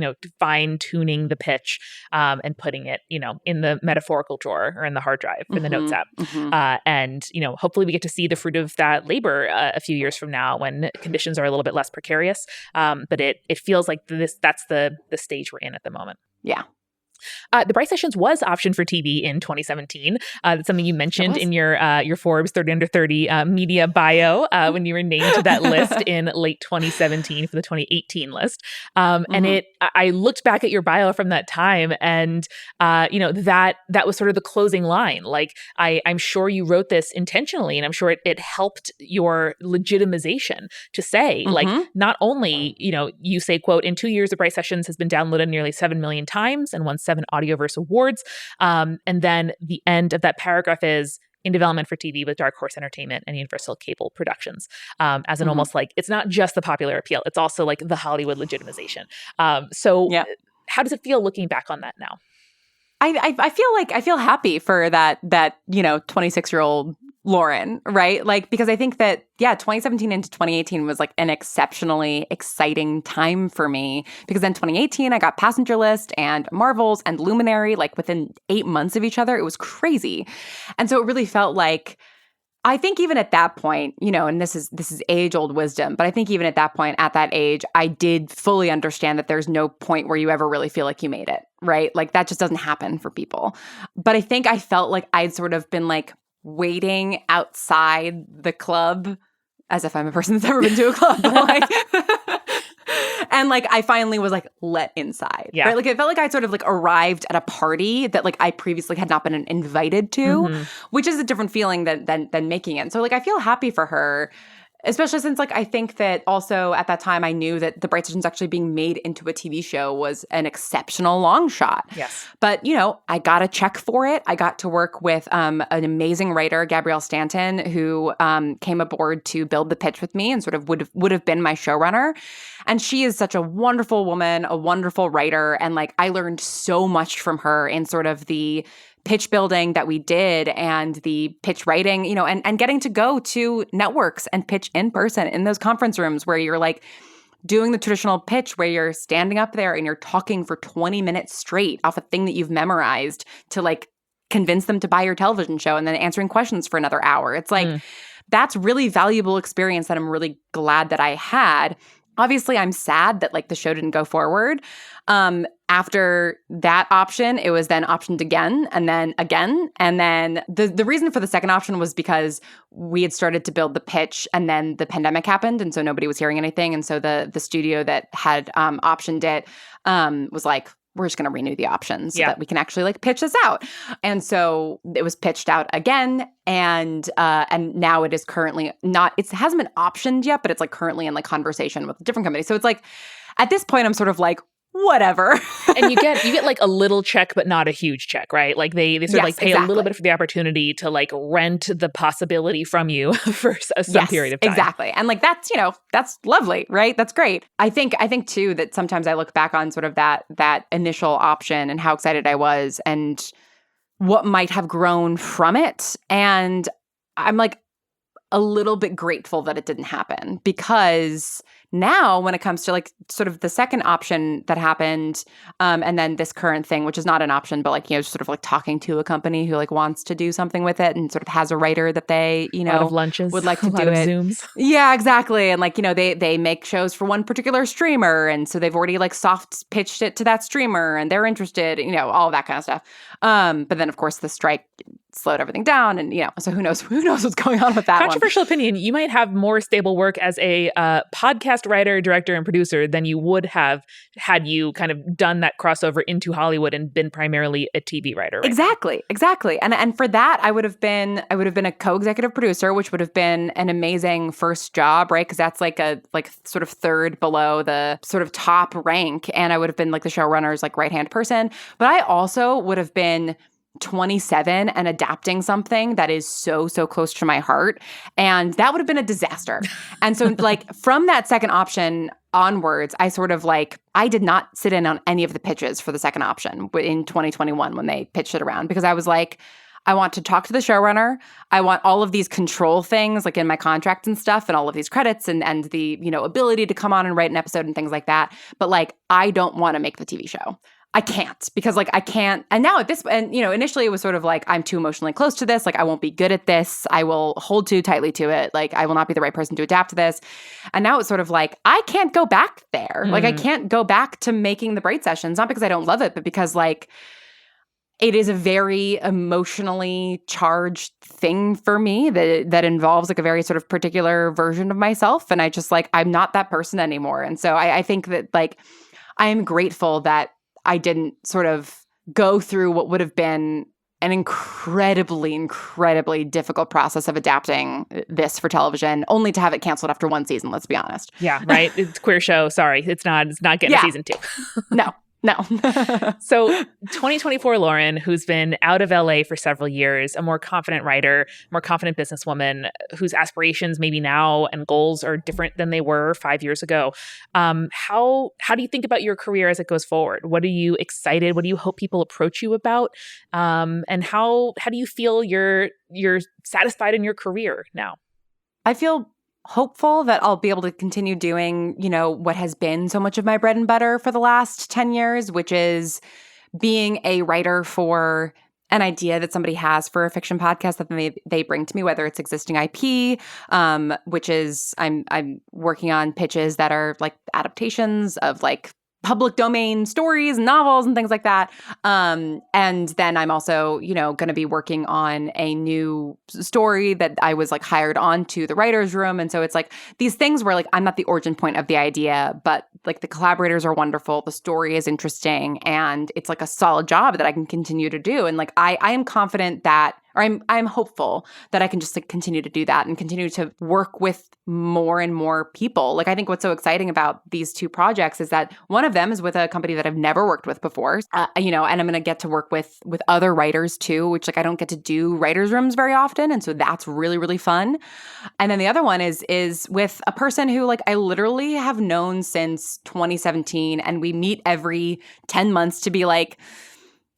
fine tuning the pitch, and putting it, in the metaphorical drawer or in the hard drive, in the notes app. And, hopefully we get to see the fruit of that labor a few years from now when conditions are a little bit less precarious. But it feels like that's the stage we're in at the moment. Yeah. The Bright Sessions was optioned for TV in 2017. That's something you mentioned in your Forbes 30 Under 30 media bio when you were named to that list in late 2017 for the 2018 list. And I looked back at your bio from that time, and that was sort of the closing line. Like I'm sure you wrote this intentionally, and I'm sure it helped your legitimization to say, like, not only you say, quote, in 2 years the Bright Sessions has been downloaded nearly 7 million times and won 7 Audioverse awards. And then the end of that paragraph is in development for TV with Dark Horse Entertainment and Universal Cable Productions. As an almost like, it's not just the popular appeal, it's also like the Hollywood legitimization. So how does it feel looking back on that now? I feel happy for that 26-year-old Lauren, right? Like, because I think that, 2017 into 2018 was like an exceptionally exciting time for me, because then 2018, I got Passenger List and Marvels and Luminary, like within 8 months of each other. It was crazy. And so it really felt like I think even at that point, and this is age-old wisdom, but I think even at that point, at that age, I did fully understand that there's no point where you ever really feel like you made it, right? Like that just doesn't happen for people. But I think I felt like I'd sort of been like waiting outside the club, as if I'm a person that's ever been to a club, like, and like I finally was like let inside. Yeah. Right? Like it felt like I sort of like arrived at a party that like I previously had not been invited to, which is a different feeling than making it. So like I feel happy for her. Especially since, like, I think that also at that time I knew that The Bright Sessions actually being made into a TV show was an exceptional long shot. Yes. But, I got a check for it. I got to work with an amazing writer, Gabrielle Stanton, who came aboard to build the pitch with me and sort of would have been my showrunner. And she is such a wonderful woman, a wonderful writer. And, like, I learned so much from her in sort of the pitch building that we did and the pitch writing, and getting to go to networks and pitch in person in those conference rooms where you're like doing the traditional pitch where you're standing up there and you're talking for 20 minutes straight off a thing that you've memorized to like convince them to buy your television show and then answering questions for another hour. It's like, that's really valuable experience that I'm really glad that I had. Obviously, I'm sad that like the show didn't go forward. After that option, it was then optioned again and then again. And then the reason for the second option was because we had started to build the pitch and then the pandemic happened. And so nobody was hearing anything. And so the studio that had optioned it was like, we're just going to renew the option so that we can actually like pitch this out. And so it was pitched out again. And now it is currently it hasn't been optioned yet, but it's like currently in like conversation with a different company. So it's like, at this point, I'm sort of like, whatever. And you get like a little check, but not a huge check, right? Like they sort of like pay a little bit for the opportunity to like rent the possibility from you for some period of time. Exactly. And like that's, that's lovely, right? That's great. I think too that sometimes I look back on sort of that initial option and how excited I was and what might have grown from it. And I'm like a little bit grateful that it didn't happen because now when it comes to like sort of the second option that happened and then this current thing, which is not an option, but like, sort of like talking to a company who like wants to do something with it and sort of has a writer that they, a lot of lunches, would like to do a lot of it. Zooms. Yeah, exactly. And like, they make shows for one particular streamer. And so they've already like soft pitched it to that streamer and they're interested, all that kind of stuff. But then of course the strike slowed everything down and, so who knows what's going on with that Controversial opinion. You might have more stable work as a podcast writer, director, and producer than you would have had you kind of done that crossover into Hollywood and been primarily a TV writer. Right? Exactly. And for that, I would have been a co-executive producer, which would have been an amazing first job, right? Because that's like a sort of third below the sort of top rank. And I would have been like the showrunner's like right-hand person. But I also would have been 27 and adapting something that is so close to my heart. And that would have been a disaster. And so like from that second option onwards, I sort of like, I did not sit in on any of the pitches for the second option in 2021 when they pitched it around because I was like, I want to talk to the showrunner. I want all of these control things like in my contract and stuff and all of these credits and the, ability to come on and write an episode and things like that. But like, I don't want to make the TV show. I can't because like I can't. And now at this, and initially it was sort of like, I'm too emotionally close to this. Like I won't be good at this. I will hold too tightly to it. Like I will not be the right person to adapt to this. And now it's sort of like, I can't go back there. Like I can't go back to making the Bright Sessions, not because I don't love it, but because like it is a very emotionally charged thing for me that involves like a very sort of particular version of myself. And I just like, I'm not that person anymore. And so I think that like, I am grateful that I didn't sort of go through what would have been an incredibly, incredibly difficult process of adapting this for television, only to have it canceled after one season, let's be honest. Yeah, right. It's a queer show. Sorry. It's not getting a season 2. No. So 2024 Lauren, who's been out of LA for several years, a more confident writer, more confident businesswoman whose aspirations maybe now and goals are different than they were 5 years ago. How do you think about your career as it goes forward? What are you excited? What do you hope people approach you about? And how do you feel you're satisfied in your career now? I feel hopeful that I'll be able to continue doing, what has been so much of my bread and butter for the last 10 years, which is being a writer for an idea that somebody has for a fiction podcast that they bring to me, whether it's existing IP, which is I'm working on pitches that are like adaptations of like public domain stories, novels, and things like that. And then I'm also, going to be working on a new story that I was like hired onto the writer's room. And so it's like these things where like I'm not the origin point of the idea, but like the collaborators are wonderful. The story is interesting, and it's like a solid job that I can continue to do. And like I am confident that, or I'm hopeful that I can just like continue to do that and continue to work with more and more people. Like I think what's so exciting about these two projects is that one of them is with a company that I've never worked with before, and I'm going to get to work with other writers too, which like I don't get to do writers' rooms very often, and so that's really, really fun. And then the other one is with a person who like I literally have known since 2017, and we meet every 10 months to be like,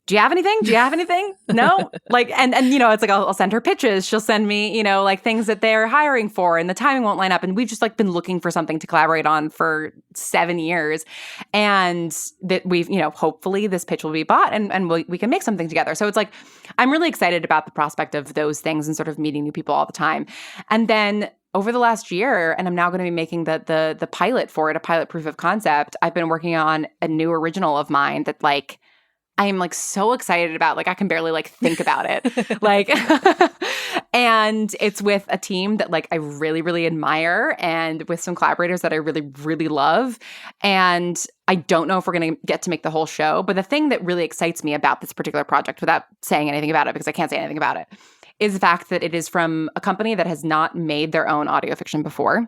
do you have anything? Do you have anything? No? Like, and it's like, I'll send her pitches. She'll send me, like things that they're hiring for, and the timing won't line up. And we've just like been looking for something to collaborate on for 7 years. And that we've, hopefully this pitch will be bought and we can make something together. So it's like, I'm really excited about the prospect of those things and sort of meeting new people all the time. And then over the last year, and I'm now going to be making the pilot for it, a pilot proof of concept, I've been working on a new original of mine that like, I am like so excited about, like I can barely like think about it. Like, and it's with a team that like I really, really admire, and with some collaborators that I really, really love. And I don't know if we're going to get to make the whole show, but the thing that really excites me about this particular project, without saying anything about it, because I can't say anything about it, is the fact that it is from a company that has not made their own audio fiction before.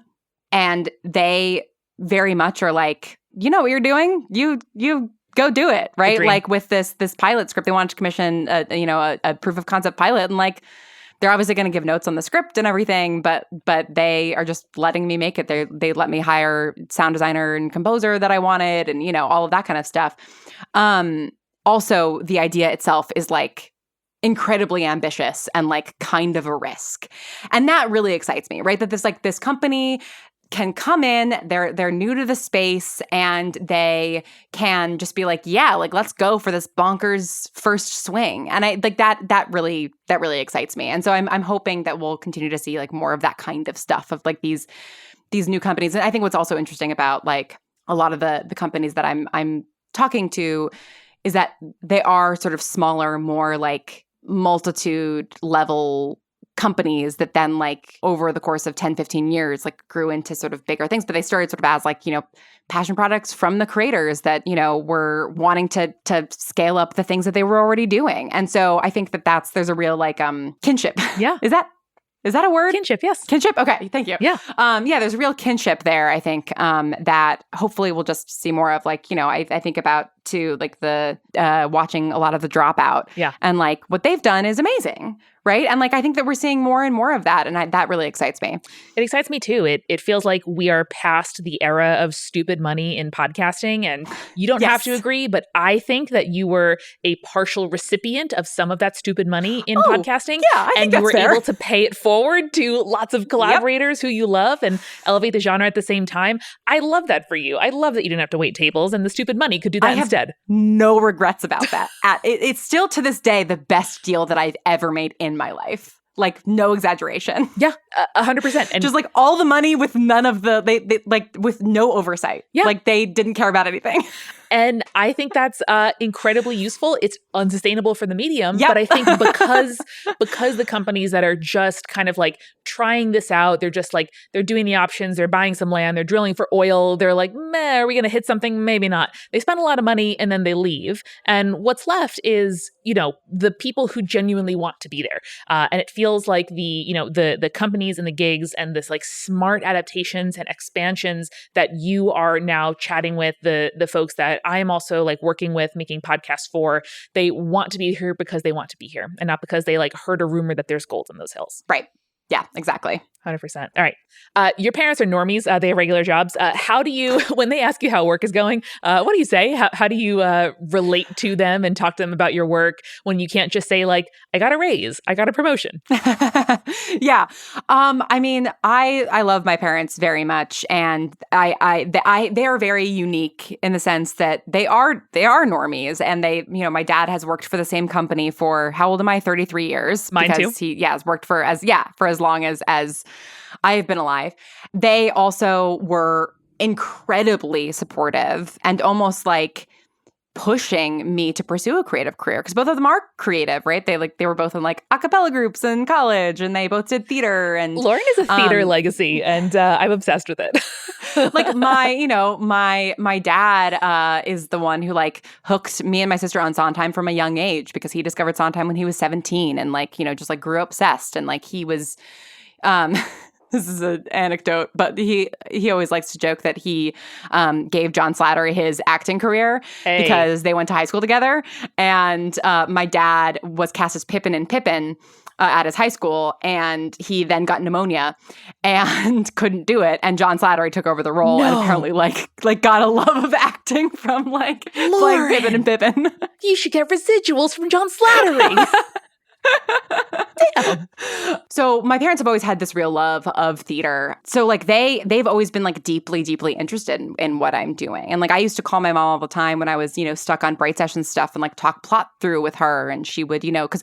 And they very much are like, you know what you're doing? You go do it, right? Like with this pilot script, they wanted to commission a proof of concept pilot, and like they're obviously going to give notes on the script and everything, but they are just letting me make it. They let me hire sound designer and composer that I wanted, and all of that kind of stuff. Also, the idea itself is like incredibly ambitious and like kind of a risk, and that really excites me, right? That this company can come in, they're new to the space, and they can just be like, yeah, like let's go for this bonkers first swing. And I like that really excites me. And so I'm hoping that we'll continue to see like more of that kind of stuff of like these new companies. And I think what's also interesting about like a lot of the companies that I'm talking to is that they are sort of smaller, more like multitude level companies that then like over the course of 10, 15 years like grew into sort of bigger things. But they started sort of as like, passion products from the creators that, were wanting to scale up the things that they were already doing. And so I think there's a real like kinship. Yeah. Is that a word? Kinship, yes. Kinship? Okay, thank you. Yeah. There's a real kinship there, I think, that hopefully we'll just see more of. Like, I think about too, like the watching a lot of The Dropout. Yeah. And like what they've done is amazing, right? And like I think that we're seeing more and more of that, and that really excites me. It excites me too. It feels like we are past the era of stupid money in podcasting, and you don't have to agree, but I think that you were a partial recipient of some of that stupid money in podcasting. Yeah, I think and you were able to pay it forward to lots of collaborators who you love and elevate the genre at the same time. I love that for you. I love that you didn't have to wait tables, and the stupid money could do that instead. No regrets about that. It's still to this day the best deal that I've ever made in my life. Like, no exaggeration. Yeah, 100%. And just like all the money with none of they like with no oversight. Yeah. Like they didn't care about anything. And I think that's incredibly useful. It's unsustainable for the medium, Yep. but I think because the companies that are just kind of like trying this out, they're just like, they're doing the options, they're buying some land, they're drilling for oil, they're like, meh, are we going to hit something? Maybe not. They spend a lot of money and then they leave. And what's left is, the people who genuinely want to be there. And it feels like the companies and the gigs and this like smart adaptations and expansions that you are now chatting with the folks that I am also like working with, making podcasts for, they want to be here because they want to be here and not because they like heard a rumor that there's gold in those hills. Right. Yeah, exactly. 100%. All right. Your parents are normies. They have regular jobs. How do you, when they ask you how work is going, what do you say? How do you relate to them and talk to them about your work when you can't just say like, I got a raise, I got a promotion? Yeah. I mean, I love my parents very much, and they are very unique in the sense that they are normies, and my dad has worked for the same company for, how old am I? 33 years. Mine because too. He has worked for as long as I have been alive. They also were incredibly supportive and almost like pushing me to pursue a creative career, because both of them are creative, right? They were both in like a cappella groups in college, and they both did theater. And Lauren is a theater legacy, and I'm obsessed with it. like my dad is the one who like hooked me and my sister on Sondheim from a young age, because he discovered Sondheim when he was 17, and like, just like grew obsessed. And like he was this is an anecdote, but he always likes to joke that he gave John Slattery his acting career because they went to high school together. And my dad was cast as Pippin in Pippin at his high school, and he then got pneumonia and couldn't do it. And John Slattery took over the role and apparently like got a love of acting from like playing Pippin and Pippin. You should get residuals from John Slattery. Damn. So my parents have always had this real love of theater. So like they've always been like deeply, deeply interested in what I'm doing. And like I used to call my mom all the time when I was, stuck on Bright Session stuff and like talk plot through with her. And she would, because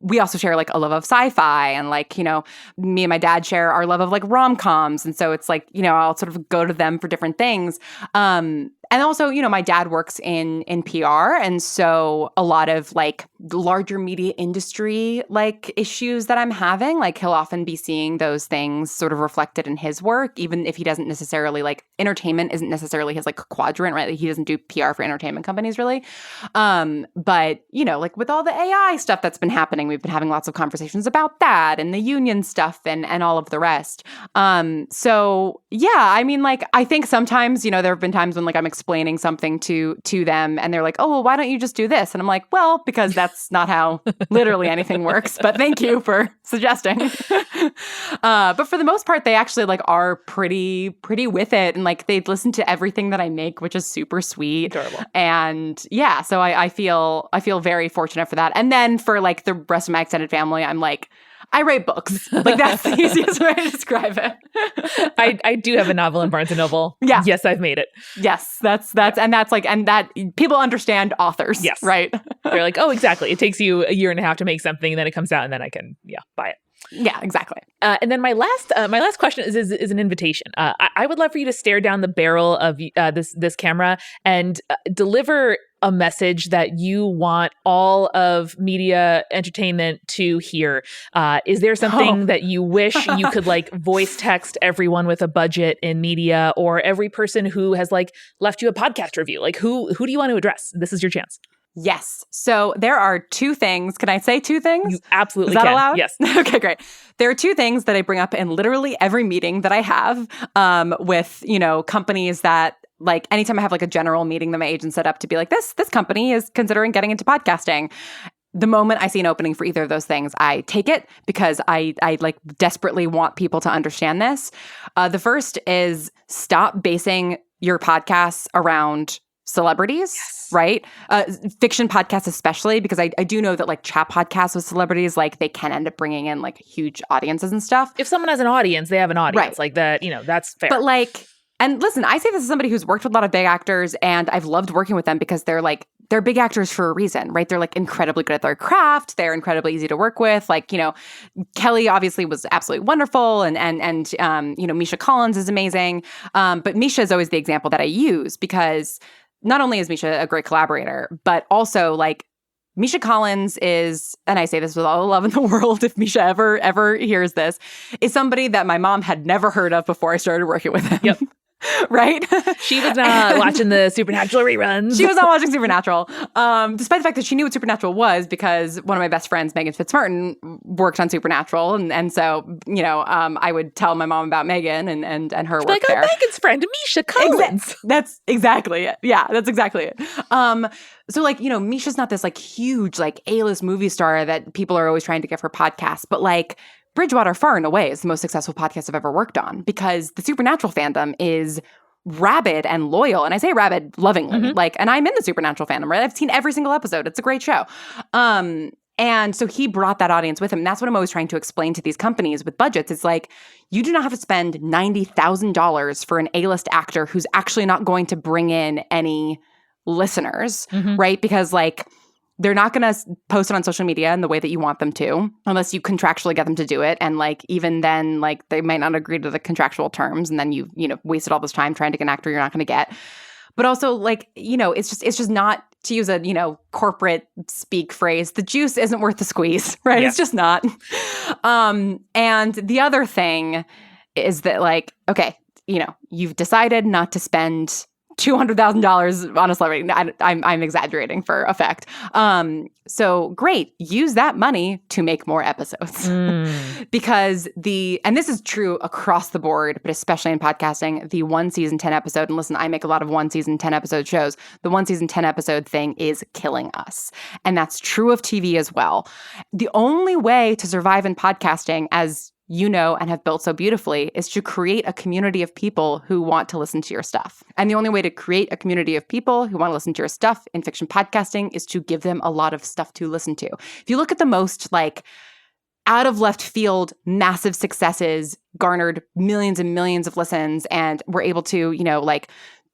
we also share like a love of sci-fi, and like, me and my dad share our love of like rom-coms. And so it's like, I'll sort of go to them for different things. And also, my dad works in PR. And so a lot of like larger media industry like issues that I'm having, like he'll often be seeing those things sort of reflected in his work, even if he doesn't necessarily like, entertainment isn't necessarily his like quadrant, right? Like, he doesn't do PR for entertainment companies really. But, like with all the AI stuff that's been happening, we've been having lots of conversations about that and the union stuff and all of the rest. So yeah, I mean, like, I think sometimes, there have been times when like I'm explaining something to them and they're like, oh, well, why don't you just do this? And I'm like, well, because that's not how literally anything works, but thank you for suggesting. But for the most part, they actually like are pretty with it. And like, they listen to everything that I make, which is super sweet. Adorable. And yeah, so I feel very fortunate for that. And then for like the rest of my extended family, I'm like, I write books. Like, that's the easiest way to describe it. I do have a novel in Barnes & Noble. Yeah. Yes, I've made it. Yes, that's and that people understand authors. Yes. Right. They're like, oh, exactly. It takes you a year and a half to make something, and then it comes out, and then I can, buy it. Yeah, exactly. And then my last question is an invitation. I would love for you to stare down the barrel of this camera and deliver a message that you want all of media entertainment to hear. Is there something that you wish you could like voice text everyone with a budget in media, or every person who has like left you a podcast review? Like, who do you want to address? This is your chance. Yes. So there are two things. Can I say two things? You absolutely can. Is that can. allowed? Yes. Okay, great. There are two things that I bring up in literally every meeting that I have with, companies that, like, anytime I have like a general meeting that my agent set up to be like, this company is considering getting into podcasting. The moment I see an opening for either of those things, I take it, because I like desperately want people to understand this. The first is, stop basing your podcasts around celebrities, right? Fiction podcasts especially, because I do know that like chat podcasts with celebrities, like they can end up bringing in like huge audiences and stuff. If someone has an audience, they have an audience. Right. Like that, that's fair. But like, and listen, I say this as somebody who's worked with a lot of big actors, and I've loved working with them because they're big actors for a reason, right? They're like incredibly good at their craft. They're incredibly easy to work with. Like, Kelly obviously was absolutely wonderful, and Misha Collins is amazing. But Misha is always the example that I use, because not only is Misha a great collaborator, but also like Misha Collins is, and I say this with all the love in the world, if Misha ever hears this, is somebody that my mom had never heard of before I started working with him. Yep. Right? She was not watching the Supernatural reruns. She was not watching Supernatural, despite the fact that she knew what Supernatural was, because one of my best friends, Megan Fitzmartin, worked on Supernatural. And so, I would tell my mom about Megan and her work like, there. Megan's friend, Misha Collins. That's exactly it. Yeah, that's exactly it. So like, Misha's not this like huge like A-list movie star that people are always trying to get for podcasts, but like Bridgewater, far and away, is the most successful podcast I've ever worked on because the Supernatural fandom is rabid and loyal. And I say rabid lovingly. And I'm in the Supernatural fandom, right? I've seen every single episode. It's a great show. And so he brought that audience with him. And that's what I'm always trying to explain to these companies with budgets. It's like, you do not have to spend $90,000 for an A-list actor who's actually not going to bring in any listeners, right? Because they're not going to post it on social media in the way that you want them to, unless you contractually get them to do it. And even then, they might not agree to the contractual terms. And then you wasted all this time trying to get an actor you're not going to get. But also, it's just not, to use a, corporate speak phrase, the juice isn't worth the squeeze, right? Yeah. It's just not. And the other thing is that, okay, you've decided not to spend $200,000 on a celebrity. I'm exaggerating for effect. So great, use that money to make more episodes. Because and this is true across the board, but especially in podcasting, the 1 season 10 episode, and listen, I make a lot of 1 season 10 episode shows. The 1 season 10 episode thing is killing us. And that's true of TV as well. The only way to survive in podcasting, as you know and have built so beautifully, is to create a community of people who want to listen to your stuff. And the only way to create a community of people who want to listen to your stuff in fiction podcasting is to give them a lot of stuff to listen to. If you look at the most out of left field, massive successes, garnered millions and millions of listens, and were able to,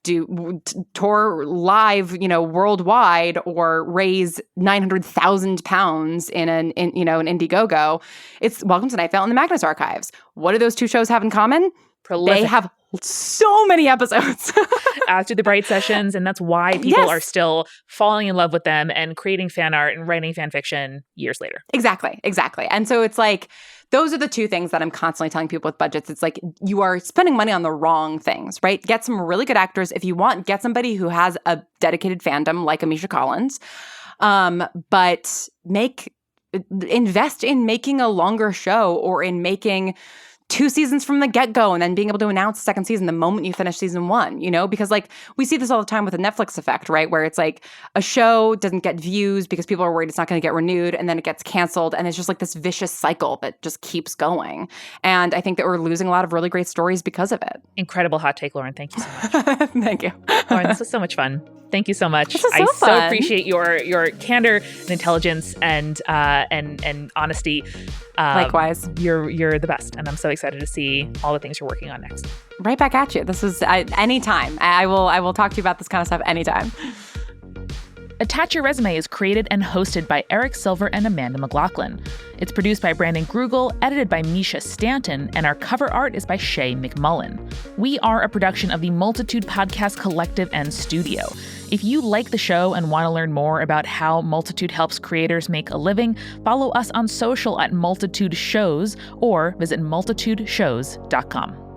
do tour live, worldwide, or raise 900,000 pounds in an Indiegogo. It's Welcome to Night Vale and the Magnus Archives. What do those two shows have in common? Prolific. They have so many episodes. As do the Bright Sessions, and that's why people are still falling in love with them and creating fan art and writing fan fiction years later. Exactly. And so it's those are the two things that I'm constantly telling people with budgets. It's you are spending money on the wrong things, right? Get some really good actors. If you want, get somebody who has a dedicated fandom like Amisha Collins. But invest in making a longer show, or in making 2 seasons from the get-go and then being able to announce the second season the moment you finish season 1, because we see this all the time with the Netflix effect, right? Where it's a show doesn't get views because people are worried it's not going to get renewed, and then it gets canceled, and it's just this vicious cycle that just keeps going. And I think that we're losing a lot of really great stories because of it. Incredible hot take, Lauren. Thank you so much. Thank you. Lauren, this was so much fun. Thank you so much. This is so I fun. so appreciate your candor and intelligence and honesty. Likewise. You're the best, and I'm so excited to see all the things you're working on next. Right back at you. This is anytime. I will talk to you about this kind of stuff anytime. Attach Your Resume is created and hosted by Eric Silver and Amanda McLaughlin. It's produced by Brandon Grugel, edited by Misha Stanton, and our cover art is by Shay McMullen. We are a production of the Multitude Podcast Collective and Studio. If you like the show and want to learn more about how Multitude helps creators make a living, follow us on social at Multitude Shows or visit multitudeshows.com.